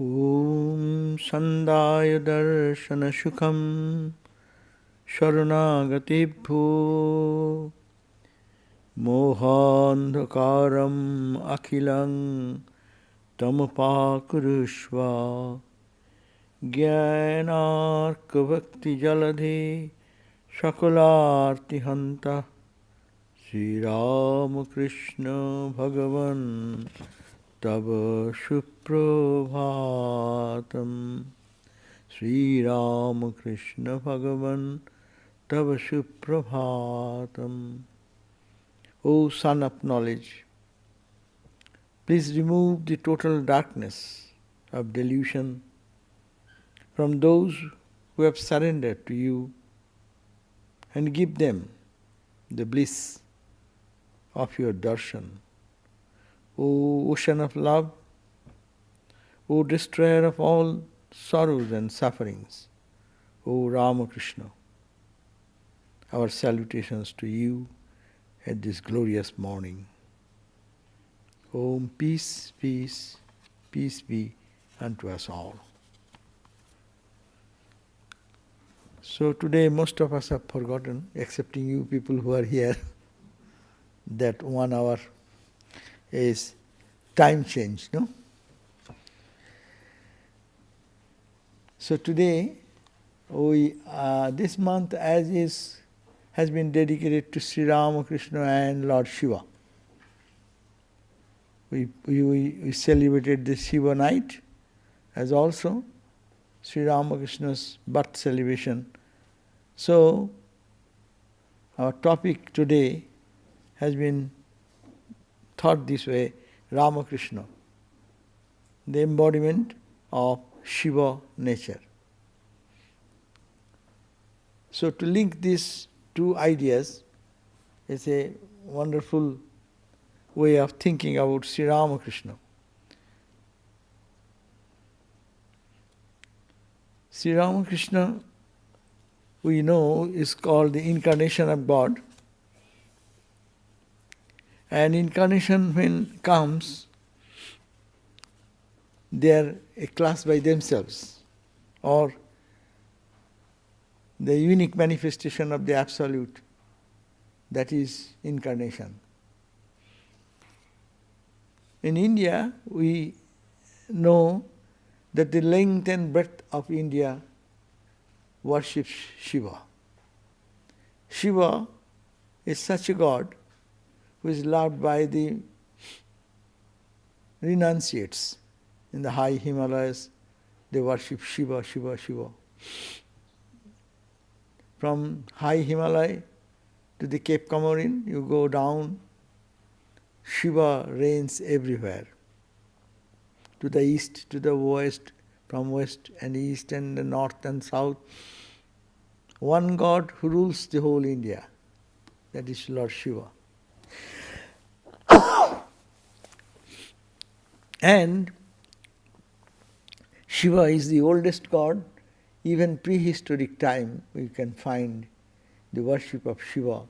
Om Sandaya Darshana Shukham Sharanagati Mohandhakaram Akhilang Tamapakurushva Jnanarka Bhakti Jaladhe Shakalarti Hanta Sri Ramakrishna Bhagavan Tava Suprabhatam Sri Ramakrishna Bhagavan Tava Suprabhatam. O Son of Knowledge, please remove the total darkness of delusion from those who have surrendered to you and give them the bliss of your darshan. O Ocean of Love, O Destroyer of all sorrows and sufferings, O Ramakrishna, our salutations to you at this glorious morning. Om, peace, peace, peace be unto us all. So today most of us have forgotten, excepting you people who are here, that 1 hour is time change, no? So today, this month has been dedicated to Sri Ramakrishna and Lord Shiva. We celebrated the Shiva night as also Sri Ramakrishna's birth celebration. So our topic today has been thought this way: Ramakrishna, the embodiment of Shiva nature. So to link these two ideas is a wonderful way of thinking about Sri Ramakrishna. Sri Ramakrishna, we know, is called the incarnation of God. And incarnation, when comes, they are a class by themselves, or the unique manifestation of the Absolute, that is incarnation. In India, we know that the length and breadth of India worships Shiva. Shiva is such a god who is loved by the renunciates. In the high Himalayas, they worship Shiva, Shiva, Shiva. From high Himalaya to the Cape Comorin, you go down, Shiva reigns everywhere. To the east, to the west, from west and east and the north and south. One God who rules the whole India, that is Lord Shiva. And Shiva is the oldest god. Even prehistoric time we can find the worship of Shiva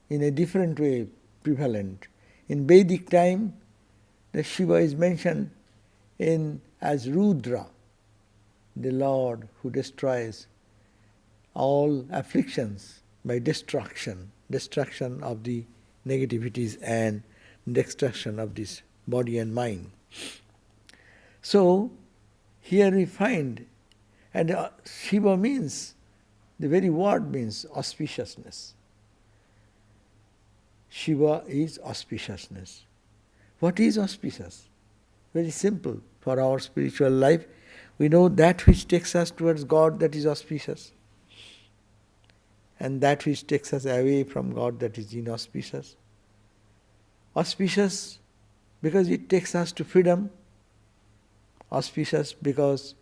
in a different way prevalent. In Vedic time, the Shiva is mentioned as Rudra, the Lord who destroys all afflictions by destruction of the negativities and destruction of this body and mind. So, here we find, and Shiva means, the very word means auspiciousness. Shiva is auspiciousness. What is auspicious? Very simple. For our spiritual life, we know that which takes us towards God, that is auspicious. And that which takes us away from God, that is inauspicious. Auspicious because it takes us to freedom. Auspicious because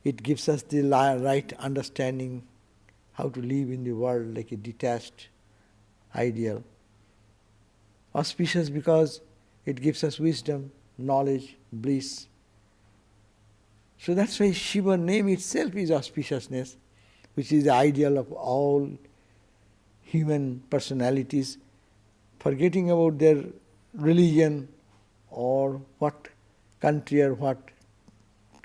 it gives us the right understanding how to live in the world like a detached ideal. Auspicious because it gives us wisdom, knowledge, bliss. So that's why Shiva name itself is auspiciousness, which is the ideal of all human personalities, forgetting about their religion or what country or what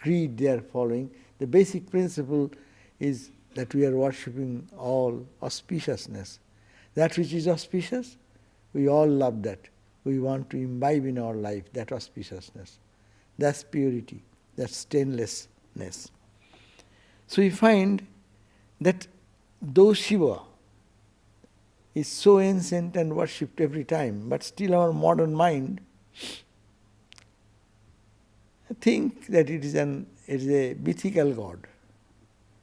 creed they are following. The basic principle is that we are worshipping all auspiciousness. That which is auspicious, we all love that. We want to imbibe in our life that auspiciousness. That's purity, that's stainlessness. So we find that though Shiva is so ancient and worshipped every time, but still our modern mind think that it is a mythical god.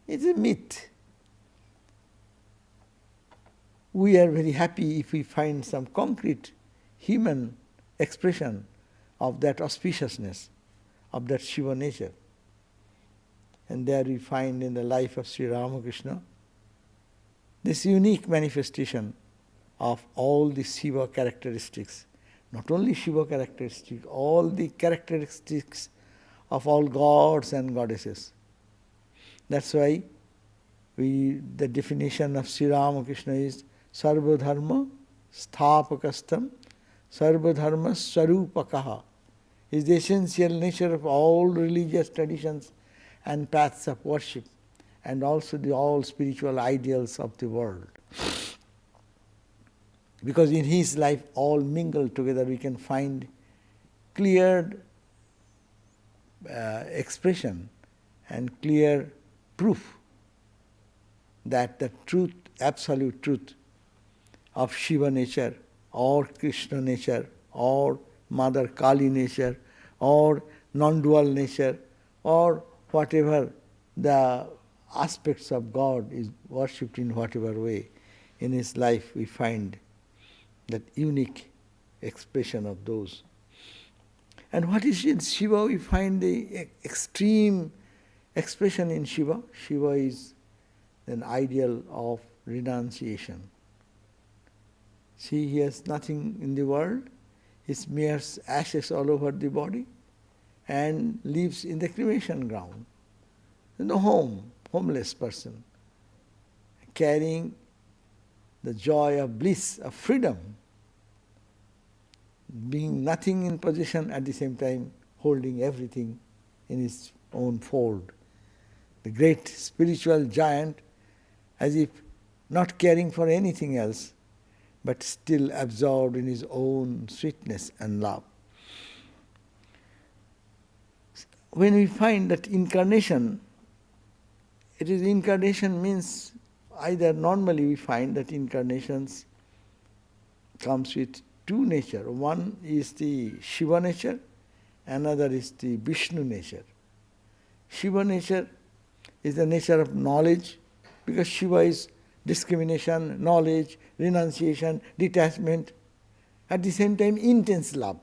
It's a myth. We are very happy if we find some concrete human expression of that auspiciousness, of that Shiva nature. And there we find in the life of Sri Ramakrishna this unique manifestation of all the Shiva characteristics. Not only Shiva characteristics, all the characteristics of all gods and goddesses. That's why the definition of Sri Ramakrishna is Sarvadharma Sthapakastam Sarvadharma Swarupakaha. Is the essential nature of all religious traditions and paths of worship, and also all spiritual ideals of the world. Because in his life all mingled together, we can find clear expression and clear proof that the truth, absolute truth of Shiva nature or Krishna nature or Mother Kali nature or non-dual nature or whatever the aspects of God is worshipped in whatever way, in his life we find that unique expression of those. And what is in Shiva? We find the extreme expression in Shiva. Shiva is an ideal of renunciation. See, he has nothing in the world. He smears ashes all over the body and lives in the cremation ground. No home, homeless person, carrying the joy of bliss, of freedom, being nothing in possession, at the same time holding everything in his own fold. The great spiritual giant, as if not caring for anything else, but still absorbed in his own sweetness and love. When we find that incarnation, incarnation means either normally we find that incarnations comes with two nature. One is the Shiva nature, another is the Vishnu nature. Shiva nature is the nature of knowledge, because Shiva is discrimination, knowledge, renunciation, detachment, at the same time intense love.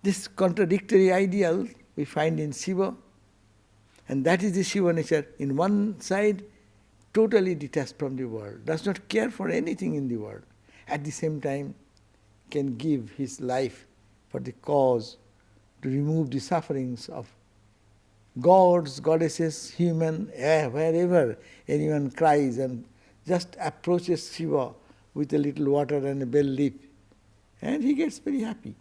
This contradictory ideal we find in Shiva, and that is the Shiva nature. In one side, totally detached from the world, does not care for anything in the world. At the same time, can give his life for the cause to remove the sufferings of gods, goddesses, human, wherever anyone cries and just approaches Shiva with a little water and a bell leaf, and he gets very happy.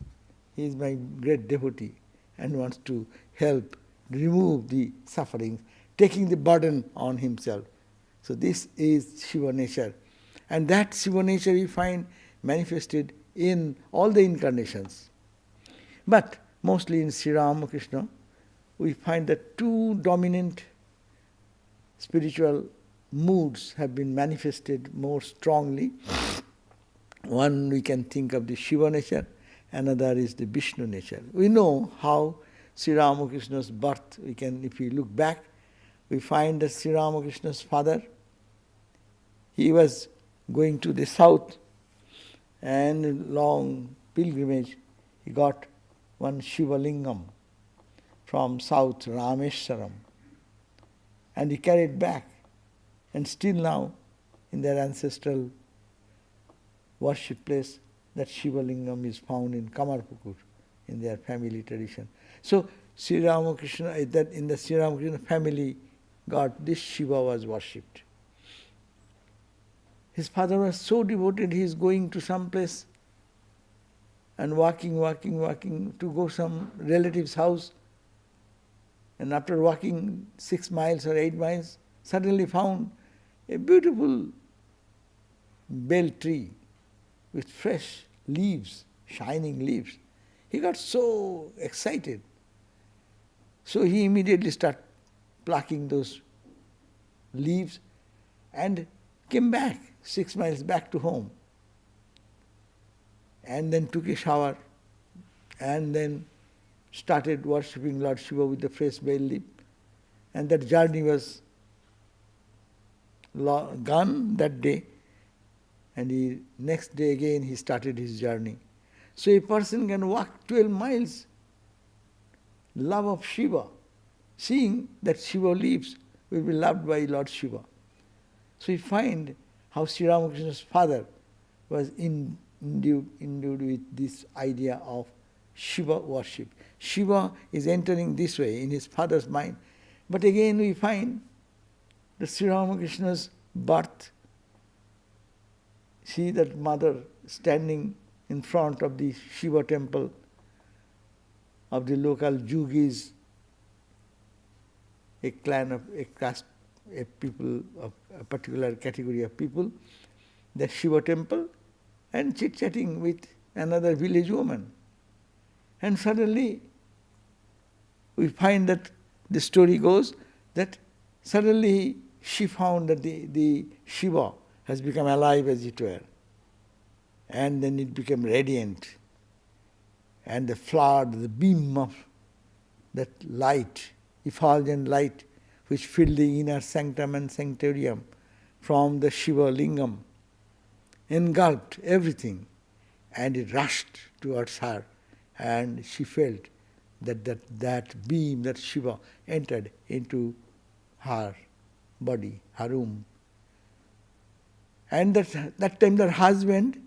He is my great devotee and wants to help remove the sufferings, taking the burden on himself. So this is Shiva nature. And that Shiva nature we find manifested in all the incarnations. But mostly in Sri Ramakrishna, we find that two dominant spiritual moods have been manifested more strongly. One we can think of the Shiva nature, another is the Vishnu nature. We know how Sri Ramakrishna's birth, if we look back, we find that Sri Ramakrishna's father, he was going to the south, and in long pilgrimage, he got one Shiva lingam from south, Rameshwaram, and he carried back. And still now, in their ancestral worship place, that Shiva lingam is found in Kamarpukur, in their family tradition. So Sri Ramakrishna, that in the Sri Ramakrishna family, God, this Shiva was worshipped. His father was so devoted, he is going to some place and walking to go some relative's house. and after walking 6 miles or 8 miles, suddenly found a beautiful bell tree with fresh leaves, shining leaves. He got so excited. So he immediately started plucking those leaves and came back 6 miles back to home. And then took a shower and then started worshipping Lord Shiva with the fresh bell leaf. And that journey was gone that day. And next day again he started his journey. So a person can walk 12 miles, love of Shiva, seeing that Shiva lives, will be loved by Lord Shiva. So we find how Sri Ramakrishna's father was endued with this idea of Shiva worship. Shiva is entering this way in his father's mind. But again we find that Sri Ramakrishna's birth, see that mother standing in front of the Shiva temple of the local Jugis, a clan of a caste, a people of a particular category of people, the Shiva temple, and chit-chatting with another village woman. And suddenly we find that the story goes that suddenly she found that the Shiva has become alive, as it were. And then it became radiant. And the flood, the beam of that light, effulgent light, which filled the inner sanctum and sanctorium from the Shiva lingam, engulfed everything, and it rushed towards her, and she felt that beam, that Shiva, entered into her body, her womb. And that time their husband,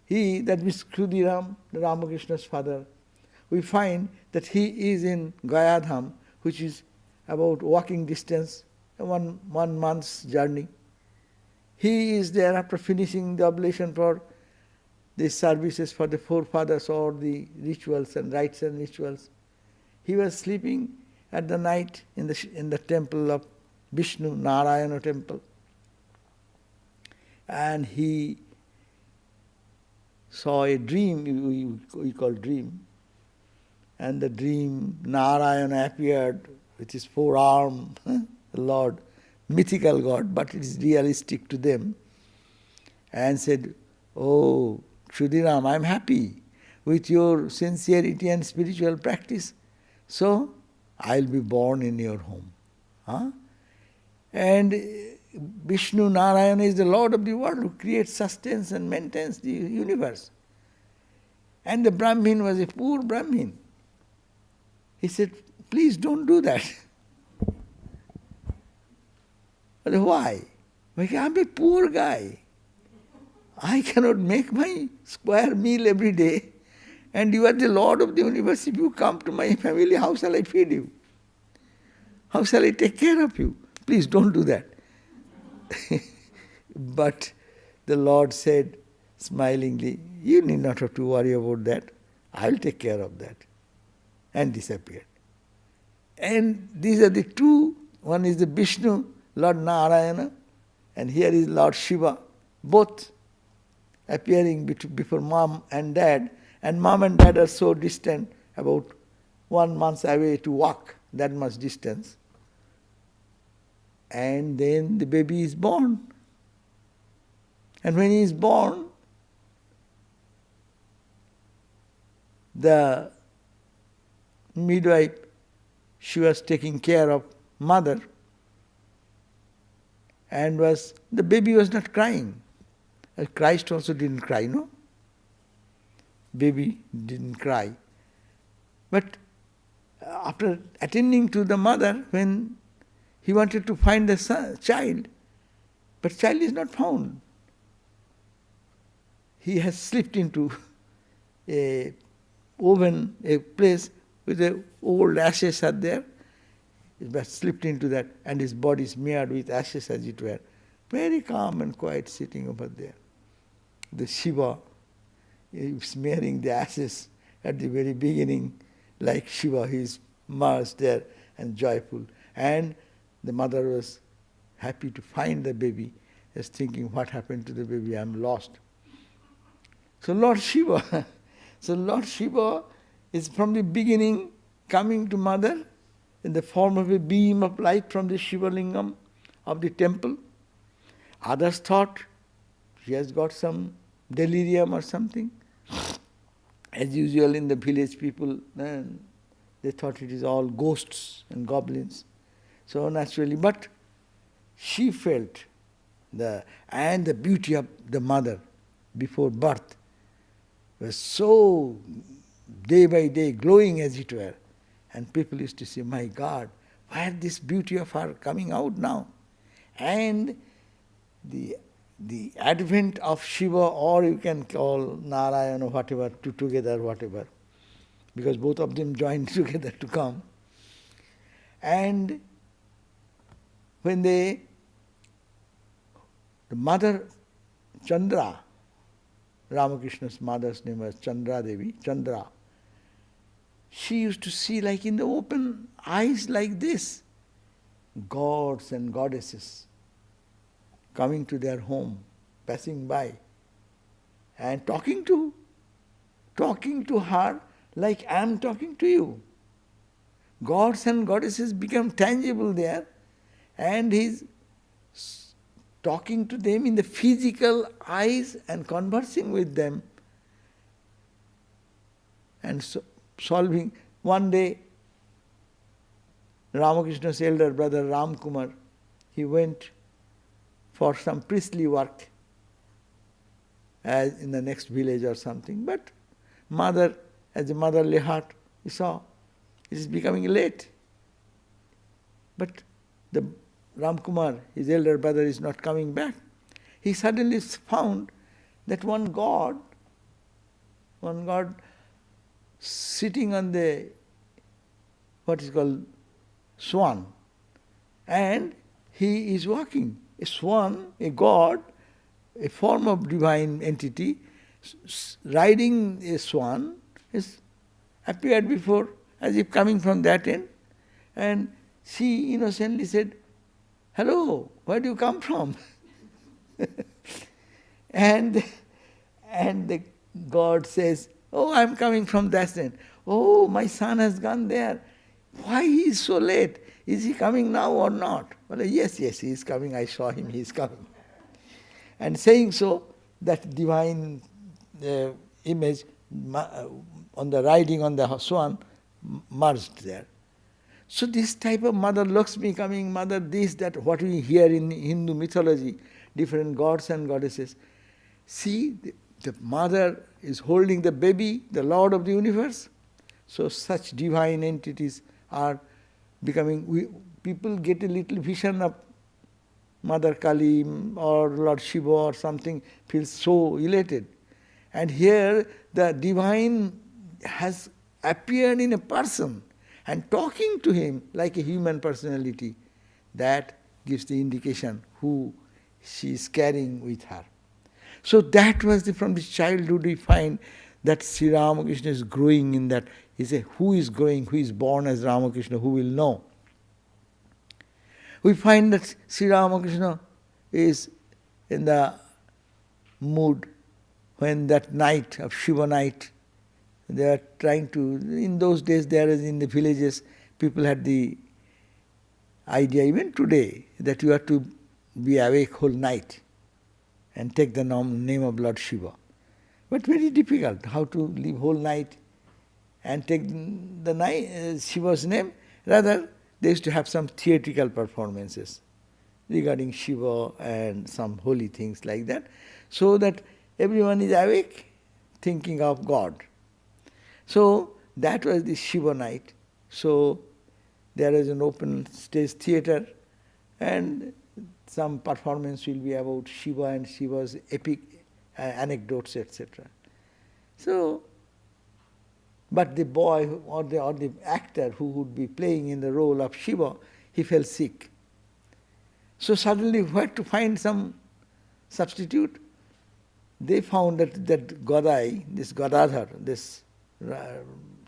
that means Khudiram, the Ramakrishna's father, we find that he is in Gayadham, which is about walking distance, one month's journey. He is there after finishing the oblation for the services for the forefathers or the rituals and rites and rituals. He was sleeping at the night in the temple of Vishnu, Narayana temple. And he saw a dream, we call dream. And the dream, Narayana appeared with his forearm, the Lord, mythical God, but it is realistic to them, and said, "Oh, Khudiram, I am happy with your sincerity and spiritual practice, so I will be born in your home." And Vishnu Narayana is the Lord of the world who creates, sustains and maintains the universe. And the Brahmin was a poor Brahmin. He said, "Please don't do that." But why? Because I'm a poor guy. I cannot make my square meal every day, and you are the Lord of the universe. If you come to my family, how shall I feed you? How shall I take care of you? Please don't do that. But the Lord said smilingly, "You need not have to worry about that. I will take care of that." And disappeared. And these are the two. One is the Vishnu, Lord Narayana, and here is Lord Shiva, both appearing before mom and dad. And mom and dad are so distant, about 1 month away to walk that much distance. And then the baby is born. And when he is born, the midwife, she was taking care of mother, and the baby was not crying. Christ also didn't cry, no? Baby didn't cry. But after attending to the mother, when he wanted to find the child, but child is not found. He has slipped into a oven, a place with the old ashes are there. He has slipped into that, and his body is smeared with ashes, as it were. Very calm and quiet, sitting over there. The Shiva is smearing the ashes at the very beginning, like Shiva, he is immersed there, and joyful. And the mother was happy to find the baby, just thinking, what happened to the baby? I'm lost. So Lord Shiva, is from the beginning coming to mother in the form of a beam of light from the Shiva Lingam of the temple. Others thought she has got some delirium or something. As usual in the village people, they thought it is all ghosts and goblins. So naturally, but she felt the beauty of the mother before birth was so day by day glowing, as it were. And people used to say, my God, why is this beauty of her coming out now? And the advent of Shiva, or you can call Narayana or whatever, together, whatever, because both of them joined together to come. And when the mother Chandra, Ramakrishna's mother's name was Chandra Devi, Chandra, she used to see like in the open eyes like this, gods and goddesses coming to their home, passing by, and talking to her like I am talking to you. Gods and goddesses become tangible there, and he's talking to them in the physical eyes and conversing with them and solving. One day, Ramakrishna's elder brother Ram Kumar, he went for some priestly work as in the next village or something. But mother, as a motherly heart, he saw it is becoming late. But the Ram Kumar, his elder brother, is not coming back. He suddenly found that one god sitting on the, what is called, swan, and he is walking. A swan, a god, a form of divine entity, riding a swan, is appeared before, as if coming from that end, and she innocently said, hello, where do you come from? and the god says, oh, I am coming from that end. Oh, my son has gone there. Why he is so late? Is he coming now or not? Well, yes, he is coming. I saw him, he is coming. And saying so, that divine image on the riding on the swan merged there. So this type of Mother Lakshmi coming, Mother this, that, what we hear in Hindu mythology, different gods and goddesses. See, the mother is holding the baby, the Lord of the universe. So such divine entities are becoming, people get a little vision of Mother Kali or Lord Shiva or something, feels so elated. And here the divine has appeared in a person and talking to him like a human personality. That gives the indication who she is carrying with her. So that was from the childhood we find that Sri Ramakrishna is growing in that. He says, who is growing, who is born as Ramakrishna, who will know? We find that Sri Ramakrishna is in the mood when that night of Shiva night, they are trying to, in those days there is in the villages, people had the idea, even today, that you have to be awake whole night and take the name of Lord Shiva. But very difficult, how to live whole night and take the night, Shiva's name. Rather, they used to have some theatrical performances regarding Shiva and some holy things like that, so that everyone is awake thinking of God. So that was the Shiva night. So there is an open stage theatre and some performance will be about Shiva and Shiva's epic anecdotes, etc. So, but the boy or the actor who would be playing in the role of Shiva, he fell sick. So suddenly where to find some substitute? They found that Gadai, this Gadadhar, this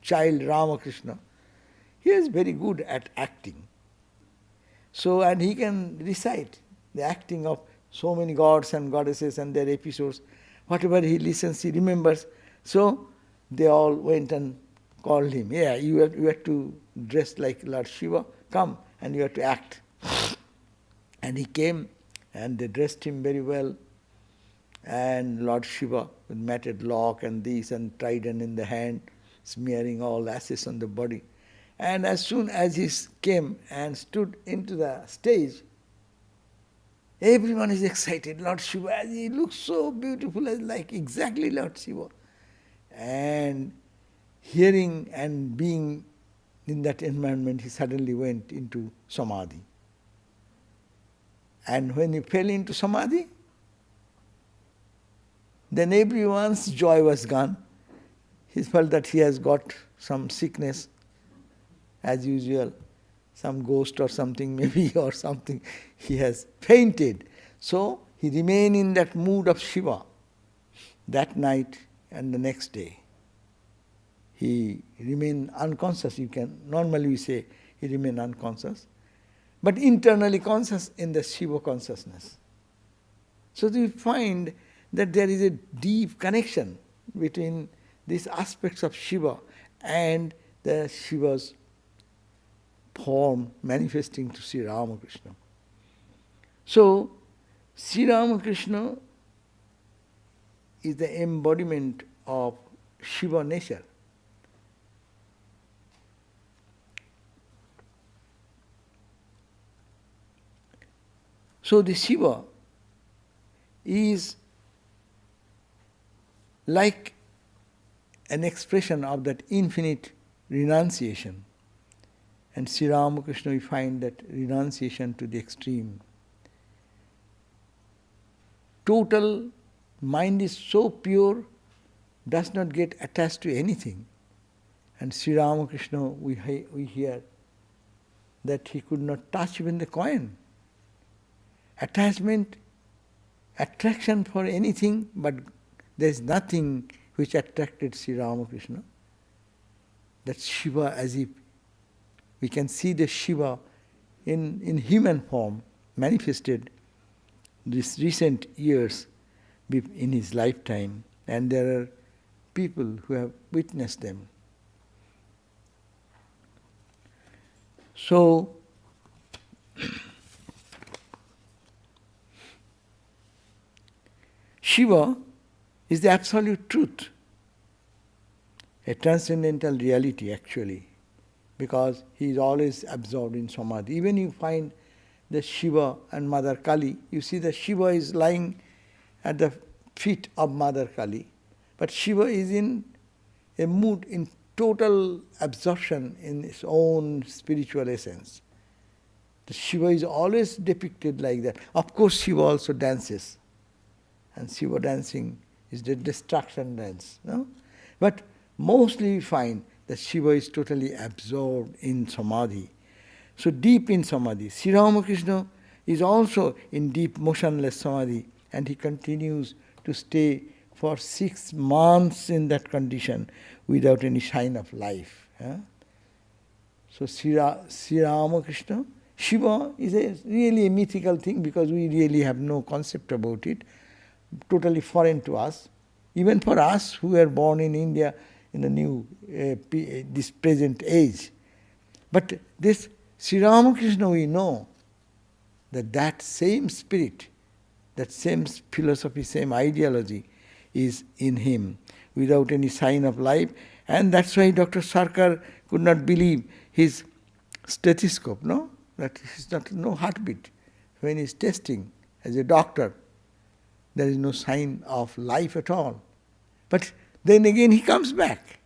child Ramakrishna, He is very good at acting. So, and he can recite the acting of so many gods and goddesses and their episodes. Whatever he listens, he remembers. So, they all went and called him. Yeah, you have to dress like Lord Shiva. Come, and you have to act. And he came, and they dressed him very well. And Lord Shiva, with matted lock and this and trident in the hand, smearing all ashes on the body. And as soon as he came and stood into the stage, everyone is excited. Lord Shiva, he looks so beautiful, like exactly Lord Shiva. And hearing and being in that environment, he suddenly went into samadhi. And when he fell into samadhi, then everyone's joy was gone. He felt that he has got some sickness, as usual, some ghost or something maybe, or something. He has fainted. So he remained in that mood of Shiva that night and the next day. He remained unconscious. Normally we say he remained unconscious, but internally conscious in the Shiva consciousness. So we find that there is a deep connection between these aspects of Shiva and the Shiva's form manifesting to Sri Ramakrishna. So, Sri Ramakrishna is the embodiment of Shiva nature. So the Shiva is like an expression of that infinite renunciation. And Sri Ramakrishna, we find that renunciation to the extreme. Total mind is so pure, does not get attached to anything. And Sri Ramakrishna, we hear that he could not touch even the coin. Attachment, attraction for anything, but there is nothing which attracted Sri Ramakrishna. That Shiva, as if we can see the Shiva in human form manifested these recent years in his lifetime, and there are people who have witnessed them. So, Shiva is the absolute truth, a transcendental reality actually, because he is always absorbed in samadhi. Even you find the Shiva and Mother Kali, you see the Shiva is lying at the feet of Mother Kali, but Shiva is in a mood, in total absorption in his own spiritual essence. The Shiva is always depicted like that. Of course, Shiva also dances. And Shiva dancing is the destruction dance. No? But mostly we find that Shiva is totally absorbed in samadhi. So deep in samadhi. Sri Ramakrishna is also in deep motionless samadhi, and he continues to stay for 6 months in that condition without any sign of life. So Sri Ramakrishna, Shiva is really a mythical thing because we really have no concept about it. Totally foreign to us, even for us who were born in India in the new, this present age. But this Sri Ramakrishna, we know that same spirit, that same philosophy, same ideology is in him without any sign of life. And that's why Dr. Sarkar could not believe his stethoscope, no? That is no heartbeat. When he's testing as a doctor, there is no sign of life at all. But then again he comes back.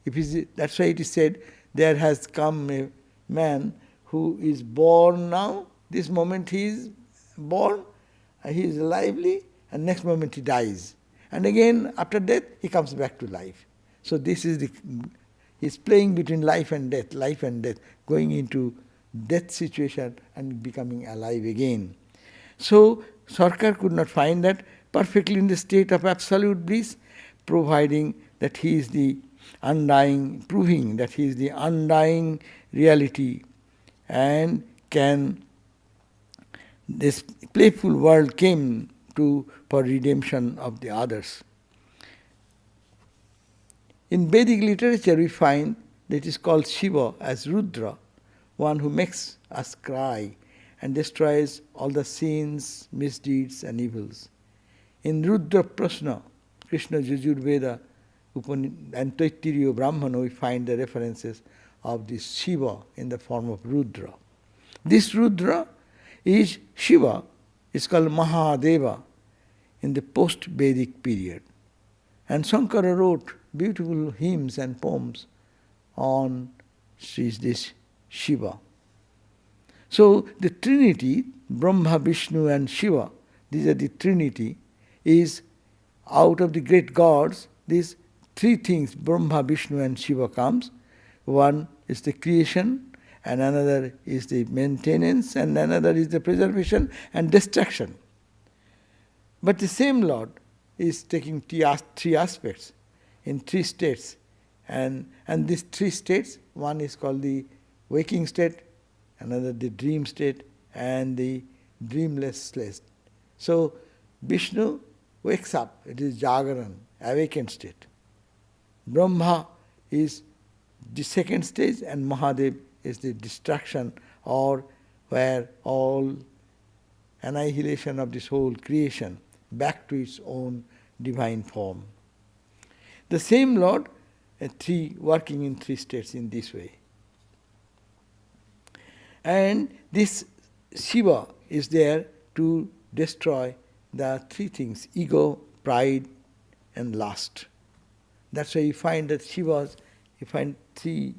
That's why it is said, there has come a man who is born now, this moment he is born, he is lively, and next moment he dies. And again, after death, he comes back to life. So this is he's playing between life and death, going into death situation and becoming alive again. So Sarkar could not find that perfectly in the state of absolute bliss, providing that he is the undying, proving that he is the undying reality, and this playful world came for redemption of the others. In Vedic literature we find that it is called Shiva as Rudra, one who makes us cry and destroys all the sins, misdeeds and evils. In Rudra Prasna, Krishna Yajurveda and Taittiriya Brahmana, we find the references of this Shiva in the form of Rudra. This Rudra is Shiva, is called Mahadeva in the post-Vedic period. And Shankara wrote beautiful hymns and poems on this Shiva. So the Trinity, Brahma, Vishnu and Shiva, these are the Trinity, is out of the great gods, these three things, Brahma, Vishnu and Shiva comes. One is the creation, and another is the maintenance, and another is the preservation and destruction. But the same Lord is taking three aspects in three states. And these three states, one is called the waking state, another the dream state, and the dreamless state. So Vishnu wakes up, it is Jagaran, awakened state. Brahma is the second stage, and Mahadev is the destruction, or where all annihilation of this whole creation back to its own divine form. The same Lord, working in three states in this way. And this Shiva is there to destroy the three things, ego, pride and lust. That's why you find that you find three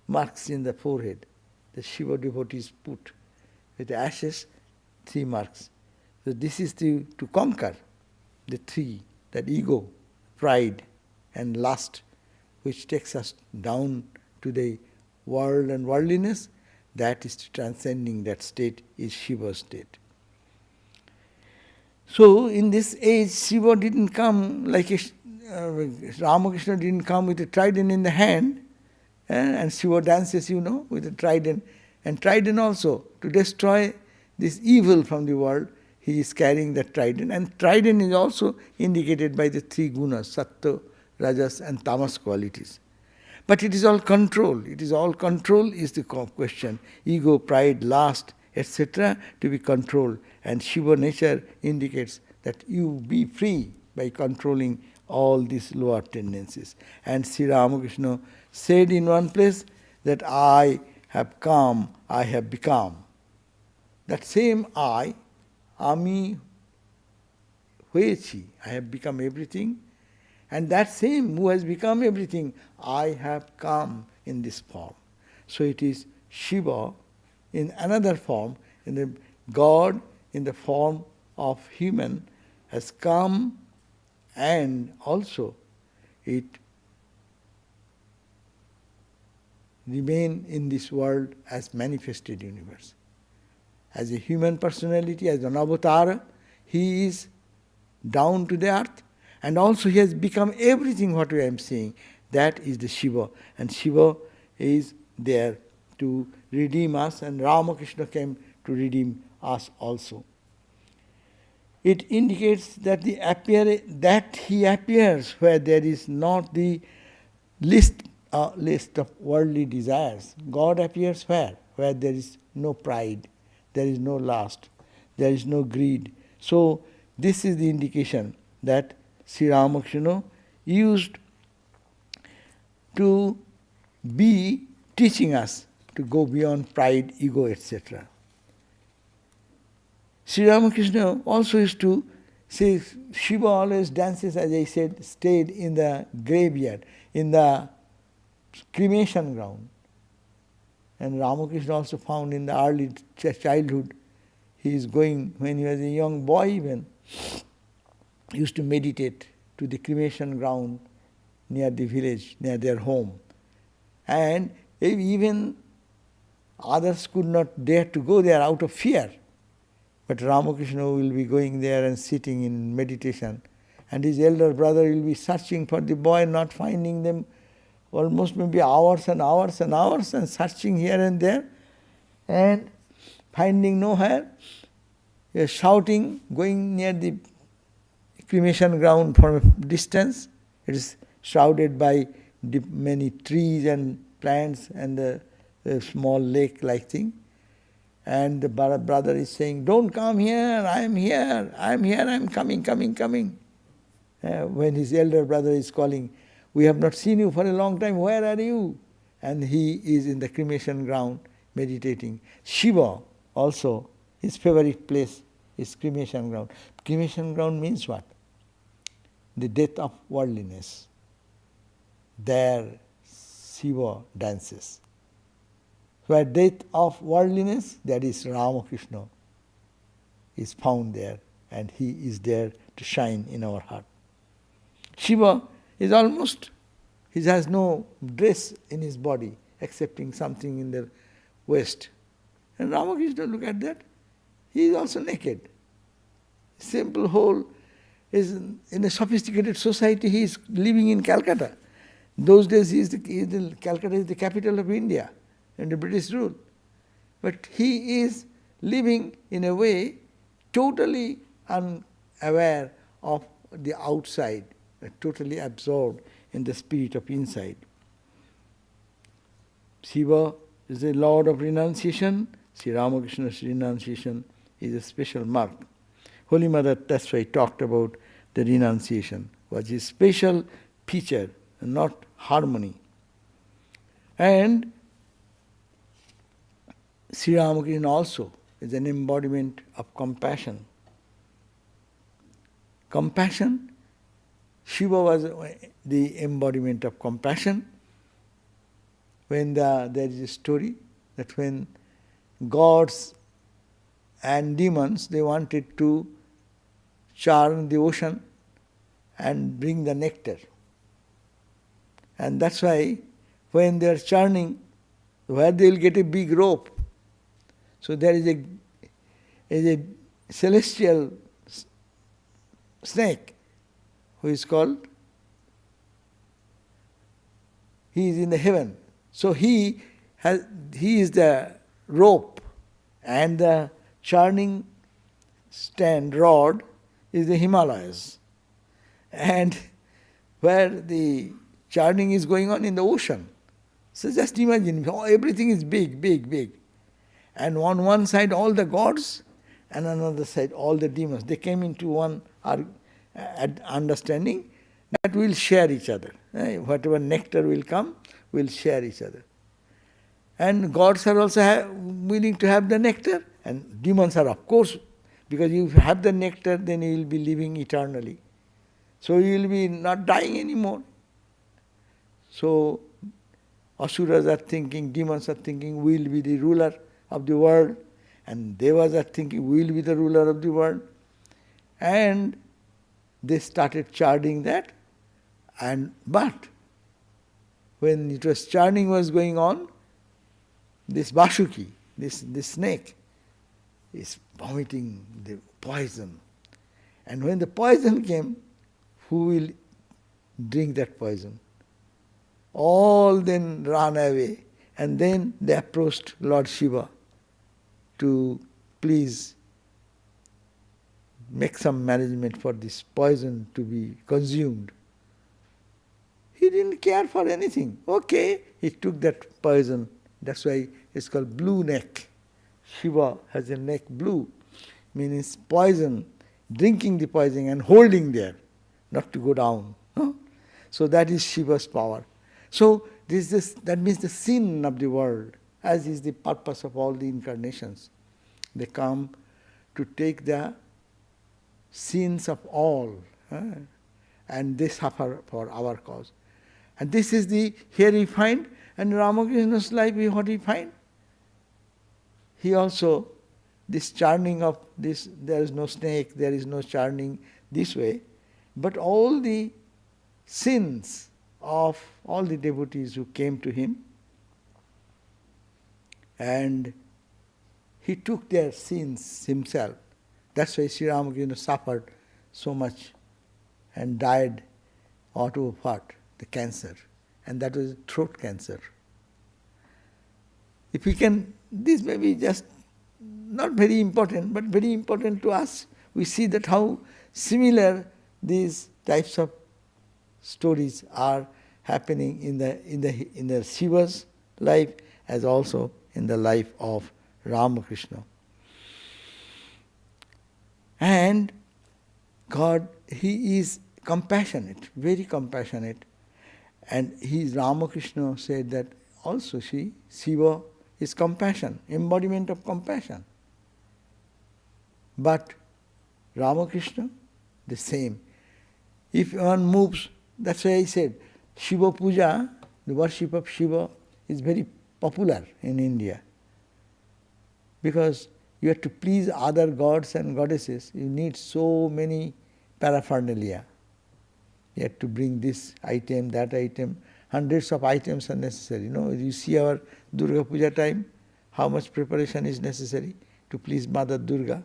marks in the forehead. The Shiva devotees put with the ashes, three marks. So this is to conquer the three, that ego, pride and lust, which takes us down to the world and worldliness. That is transcending that state is Shiva's state. So in this age, Shiva didn't come like Ramakrishna didn't come with a trident in the hand, and Shiva dances, with a trident. And trident also, to destroy this evil from the world, he is carrying that trident. And trident is also indicated by the three gunas, sattva, rajas and tamas qualities. But it is all control. It is all control is the question. Ego, pride, lust, etc. to be controlled. And Shiva nature indicates that you be free by controlling all these lower tendencies. And Sri Ramakrishna said in one place that I have come, I have become. That same I, Ami Hoechi, I have become everything. And that same who has become everything, I have come in this form. So it is Shiva in another form, in the God in the form of human has come, and also it remain in this world as manifested universe. As a human personality, as an avatar, he is down to the earth, and also he has become everything what I am saying. That is the Shiva. And Shiva is there to redeem us, and Ramakrishna came to redeem us also. It indicates that he appears where there is not the list of worldly desires. God appears where? Where there is no pride, there is no lust, there is no greed. So this is the indication that Sri Ramakrishna used to be teaching us to go beyond pride, ego, etc. Sri Ramakrishna also used to say, Shiva always dances, as I said, stayed in the graveyard, in the cremation ground. And Ramakrishna also found in the early childhood, he is going, when he was a young boy even, he used to meditate to the cremation ground near the village, near their home. And even others could not dare to go there out of fear. But Ramakrishna will be going there and sitting in meditation. And his elder brother will be searching for the boy, not finding them almost maybe hours and hours and hours, and searching here and there, and finding nowhere. He is shouting, going near the cremation ground from a distance. It is shrouded by many trees and plants and a small lake-like thing. And the brother is saying, "Don't come here, I am here, I am here, I am coming, coming, coming." When his elder brother is calling, "We have not seen you for a long time, where are you?" And he is in the cremation ground meditating. Shiva also, his favorite place is cremation ground. Cremation ground means what? The death of worldliness. There Shiva dances. Where death of worldliness, that is Ramakrishna is found there, and he is there to shine in our heart. Shiva is almost, he has no dress in his body excepting something in the waist. And Ramakrishna, look at that, he is also naked. Simple whole is in a sophisticated society, he is living in Calcutta. Those days Calcutta is the capital of India under British rule. But he is living in a way totally unaware of the outside, totally absorbed in the spirit of inside. Shiva is the Lord of renunciation. Sri Ramakrishna's renunciation is a special mark. Holy Mother, that's why talked about the renunciation, was a special feature, not harmony. And Sri Ramakrishna also is an embodiment of compassion. Compassion, Shiva was the embodiment of compassion. When there is a story that when gods and demons, they wanted to churn the ocean and bring the nectar. And that's why when they are churning, where they will get a big rope. So there is a celestial snake who is called, he is in the heaven. So he is the rope, and the churning stand rod is the Himalayas. And where the churning is going on in the ocean. So just imagine, everything is big, big, big. And on one side all the gods, and on another side all the demons. They came into one understanding that we'll share each other. Whatever nectar will come, we'll share each other. And gods are also willing to have the nectar, and demons are, of course, because you have the nectar, then you will be living eternally. So you will be not dying anymore. So asuras are thinking, demons are thinking, we will be the ruler of the world, and devas are thinking, we will be the ruler of the world. And they started churning that, but when it was churning was going on, this Vasuki, this snake, is vomiting the poison. And when the poison came, who will drink that poison? All then ran away, and then they approached Lord Shiva to please make some management for this poison to be consumed. He didn't care for anything. Okay, he took that poison. That's why it's called blue neck. Shiva has a neck blue, means poison, drinking the poison and holding there, not to go down. No? So that is Shiva's power. So that means the sin of the world, as is the purpose of all the incarnations. They come to take the sins of all, and they suffer for our cause. And this is here we find, and Ramakrishna's life, what he find? He also, this churning of this, there is no snake, there is no churning this way, but all the sins of all the devotees who came to him, and he took their sins himself. That's why Sri Ramakrishna suffered so much and died out of what? The cancer. and that was throat cancer. If we can, this may be just not very important, but very important to us. We see that how similar these types of stories are happening in the Shiva's life as also in the life of Ramakrishna. And God, He is compassionate, very compassionate. And Ramakrishna said that also Shiva is compassion, embodiment of compassion. But Ramakrishna, the same. If one moves, that's why I said, Shiva Puja, the worship of Shiva, is very popular in India. Because you have to please other gods and goddesses, you need so many paraphernalia. You have to bring this item, that item, hundreds of items are necessary. You see our Durga Puja time, how much preparation is necessary to please Mother Durga.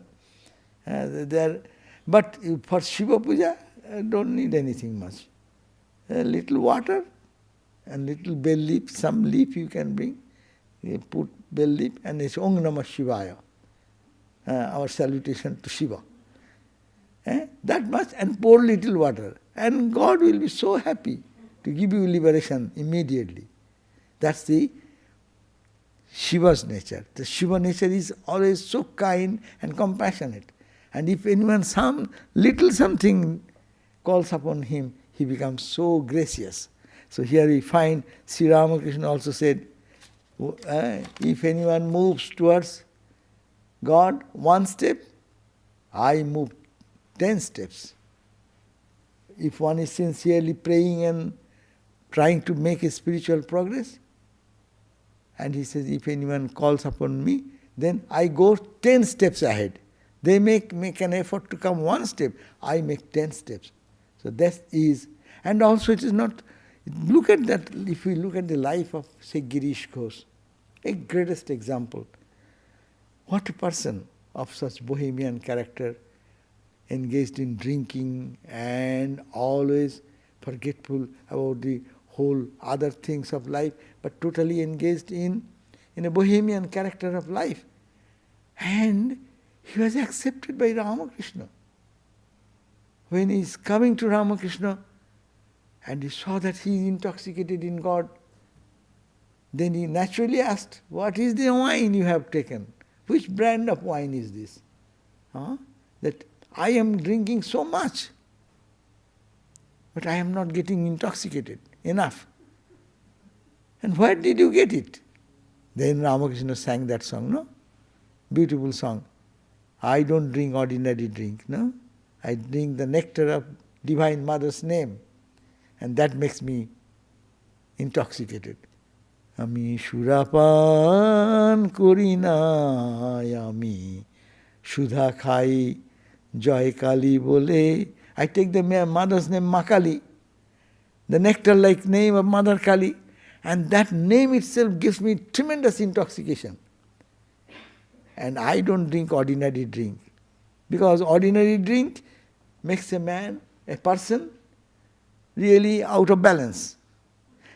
But for Shiva Puja, don't need anything much. A little water and little bell leaf, some leaf you can bring. You put bell leaf and it's Om Namah Shivaya, our salutation to Shiva. That much, and pour little water. And God will be so happy to give you liberation immediately. That's the Shiva's nature. The Shiva nature is always so kind and compassionate. And if anyone some little something calls upon him, he becomes so gracious. So here we find Sri Ramakrishna also said, if anyone moves towards God 1 step, I move 10 steps. If one is sincerely praying and trying to make a spiritual progress, and he says, if anyone calls upon me, then I go 10 steps ahead. They make an effort to come 1 step, I make 10 steps. So that is, and also it is not, look at that, if we look at the life of, say, Girish Ghosh, a greatest example. What a person of such bohemian character, engaged in drinking and always forgetful about the whole other things of life, but totally engaged in a bohemian character of life. And he was accepted by Ramakrishna. When he is coming to Ramakrishna and he saw that he is intoxicated in God, then he naturally asked, what is the wine you have taken? Which brand of wine is this? That I am drinking so much, but I am not getting intoxicated enough. And where did you get it? Then Ramakrishna sang that song, no? Beautiful song. I don't drink ordinary drink, no? I drink the nectar of Divine Mother's name, and that makes me intoxicated. Ami Shurapan Korina Ami Shudha Khai Joy Kali Bole. I take the mother's name Makali, the nectar-like name of Mother Kali, and that name itself gives me tremendous intoxication. And I don't drink ordinary drink, because ordinary drink makes a man, a person, really out of balance.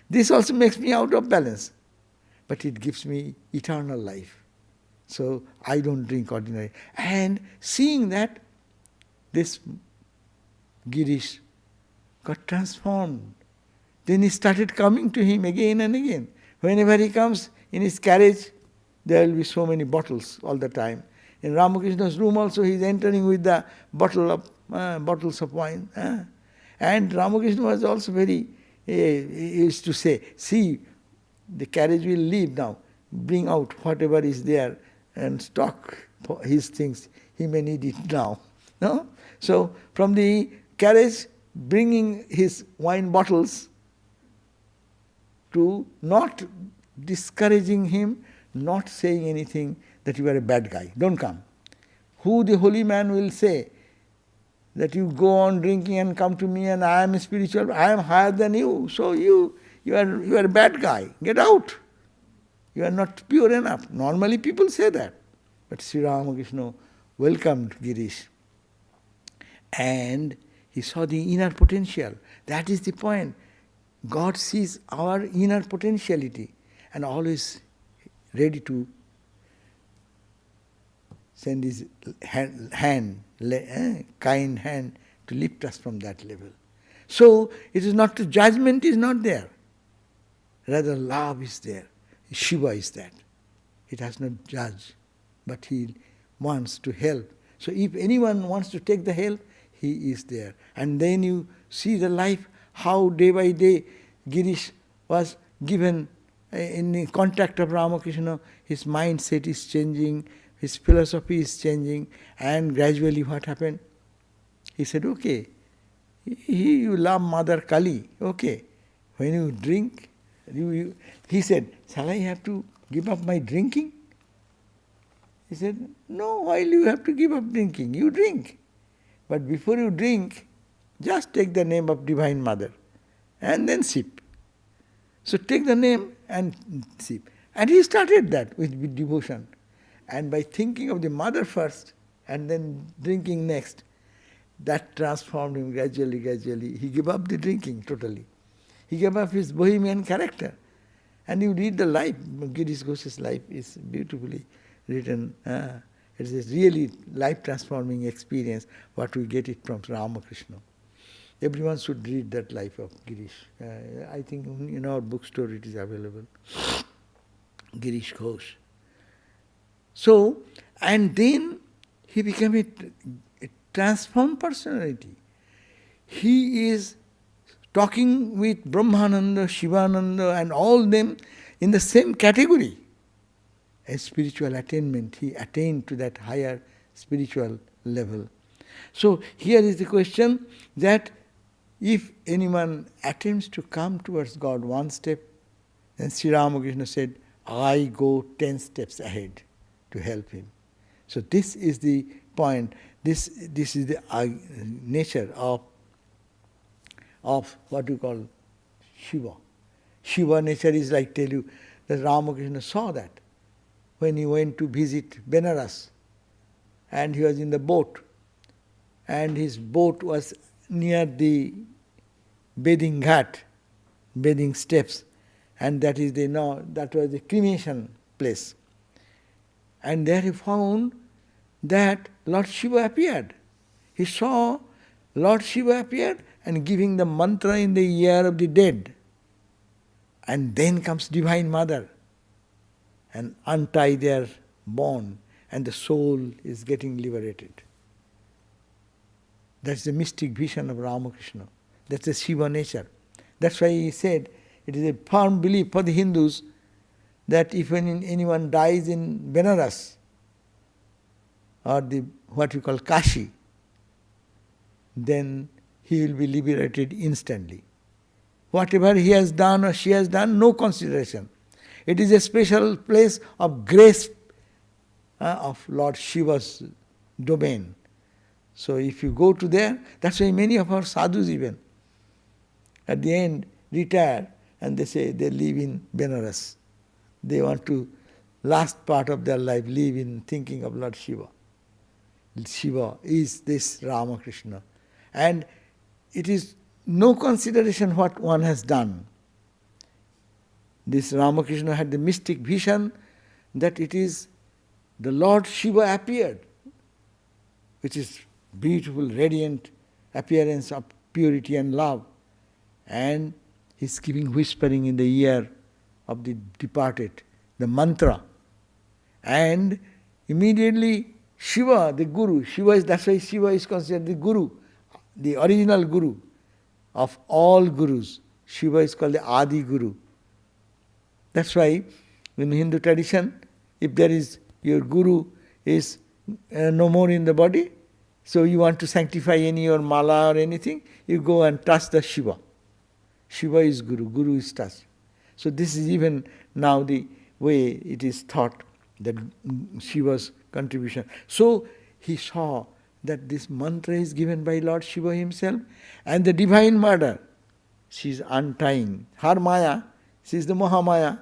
This also makes me out of balance, but it gives me eternal life. So I don't drink ordinary. And seeing that, this Girish got transformed. Then he started coming to him again and again. Whenever he comes in his carriage, there will be so many bottles all the time. In Ramakrishna's room also he is entering with the bottles of wine. And Ramakrishna was also very, he used to say, see, the carriage will leave now. Bring out whatever is there and stock for his things. He may need it now. No? So from the carriage, bringing his wine bottles, to not discouraging him, not saying anything that you are a bad guy. Don't come. Who the holy man will say that you go on drinking and come to me and I am spiritual, I am higher than you, so you are a bad guy. Get out. You are not pure enough. Normally people say that. But Sri Ramakrishna welcomed Girish. And he saw the inner potential. That is the point. God sees our inner potentiality and always ready to send his kind hand to lift us from that level. So it is not, judgment is not there. Rather love is there. Shiva is that. It has not judged, but he wants to help. So if anyone wants to take the help, he is there. And then you see the life, how day by day Girish was given in the contact of Ramakrishna, his mindset is changing, his philosophy is changing, and gradually what happened? He said, okay, you love Mother Kali, okay. When you drink, he said, shall I have to give up my drinking? He said, no, why do you have to give up drinking? You drink. But before you drink, just take the name of Divine Mother and then sip. So take the name and sip. And he started that with devotion. And by thinking of the mother first and then drinking next, that transformed him gradually. He gave up the drinking totally. He gave up his bohemian character. And you read the life, Girish Ghosh's life is beautifully written. It is a really life-transforming experience, what we get it from Ramakrishna. Everyone should read that life of Girish. I think in our bookstore it is available. Girish Ghosh. So, and then he became a transformed personality. He is talking with Brahmananda, Shivananda and all them in the same category. A spiritual attainment, he attained to that higher spiritual level. So here is the question that if anyone attempts to come towards God one step, then Sri Ramakrishna said, I go 10 steps ahead to help him. So this is the point. This is the nature of what we call Shiva. Shiva nature is like, tell you, that Ramakrishna saw that when he went to visit Benares, and he was in the boat, and his boat was near the bathing ghat, bathing steps, and that is that was the cremation place. And there he found that Lord Shiva appeared. He saw Lord Shiva appeared and giving the mantra in the ear of the dead. And then comes Divine Mother and untie their bond, and the soul is getting liberated. That's the mystic vision of Ramakrishna. That's the Shiva nature. That's why he said it is a firm belief for the Hindus that if anyone dies in Benares or what we call Kashi, then he will be liberated instantly. Whatever he has done or she has done, no consideration. It is a special place of grace of Lord Shiva's domain. So if you go to there, that's why many of our sadhus even, at the end, retire and they say they live in Benares. They want to, last part of their life, live in thinking of Lord Shiva. Shiva is this Ramakrishna. And it is no consideration what one has done. This Ramakrishna had the mystic vision that it is the Lord Shiva appeared, which is beautiful, radiant appearance of purity and love. And he's giving whispering in the ear of the departed, the mantra. And immediately Shiva, the Guru, that's why Shiva is considered the Guru, the original Guru of all Gurus. Shiva is called the Adi Guru. That's why in Hindu tradition, if there is, your Guru is no more in the body, so you want to sanctify any your mala or anything, you go and touch the Shiva. Shiva is Guru, Guru is touched. So this is even now the way it is thought, that Shiva's contribution. So he saw that this mantra is given by Lord Shiva himself, and the Divine Mother, she is untying. Her Maya, she is the Mahamaya.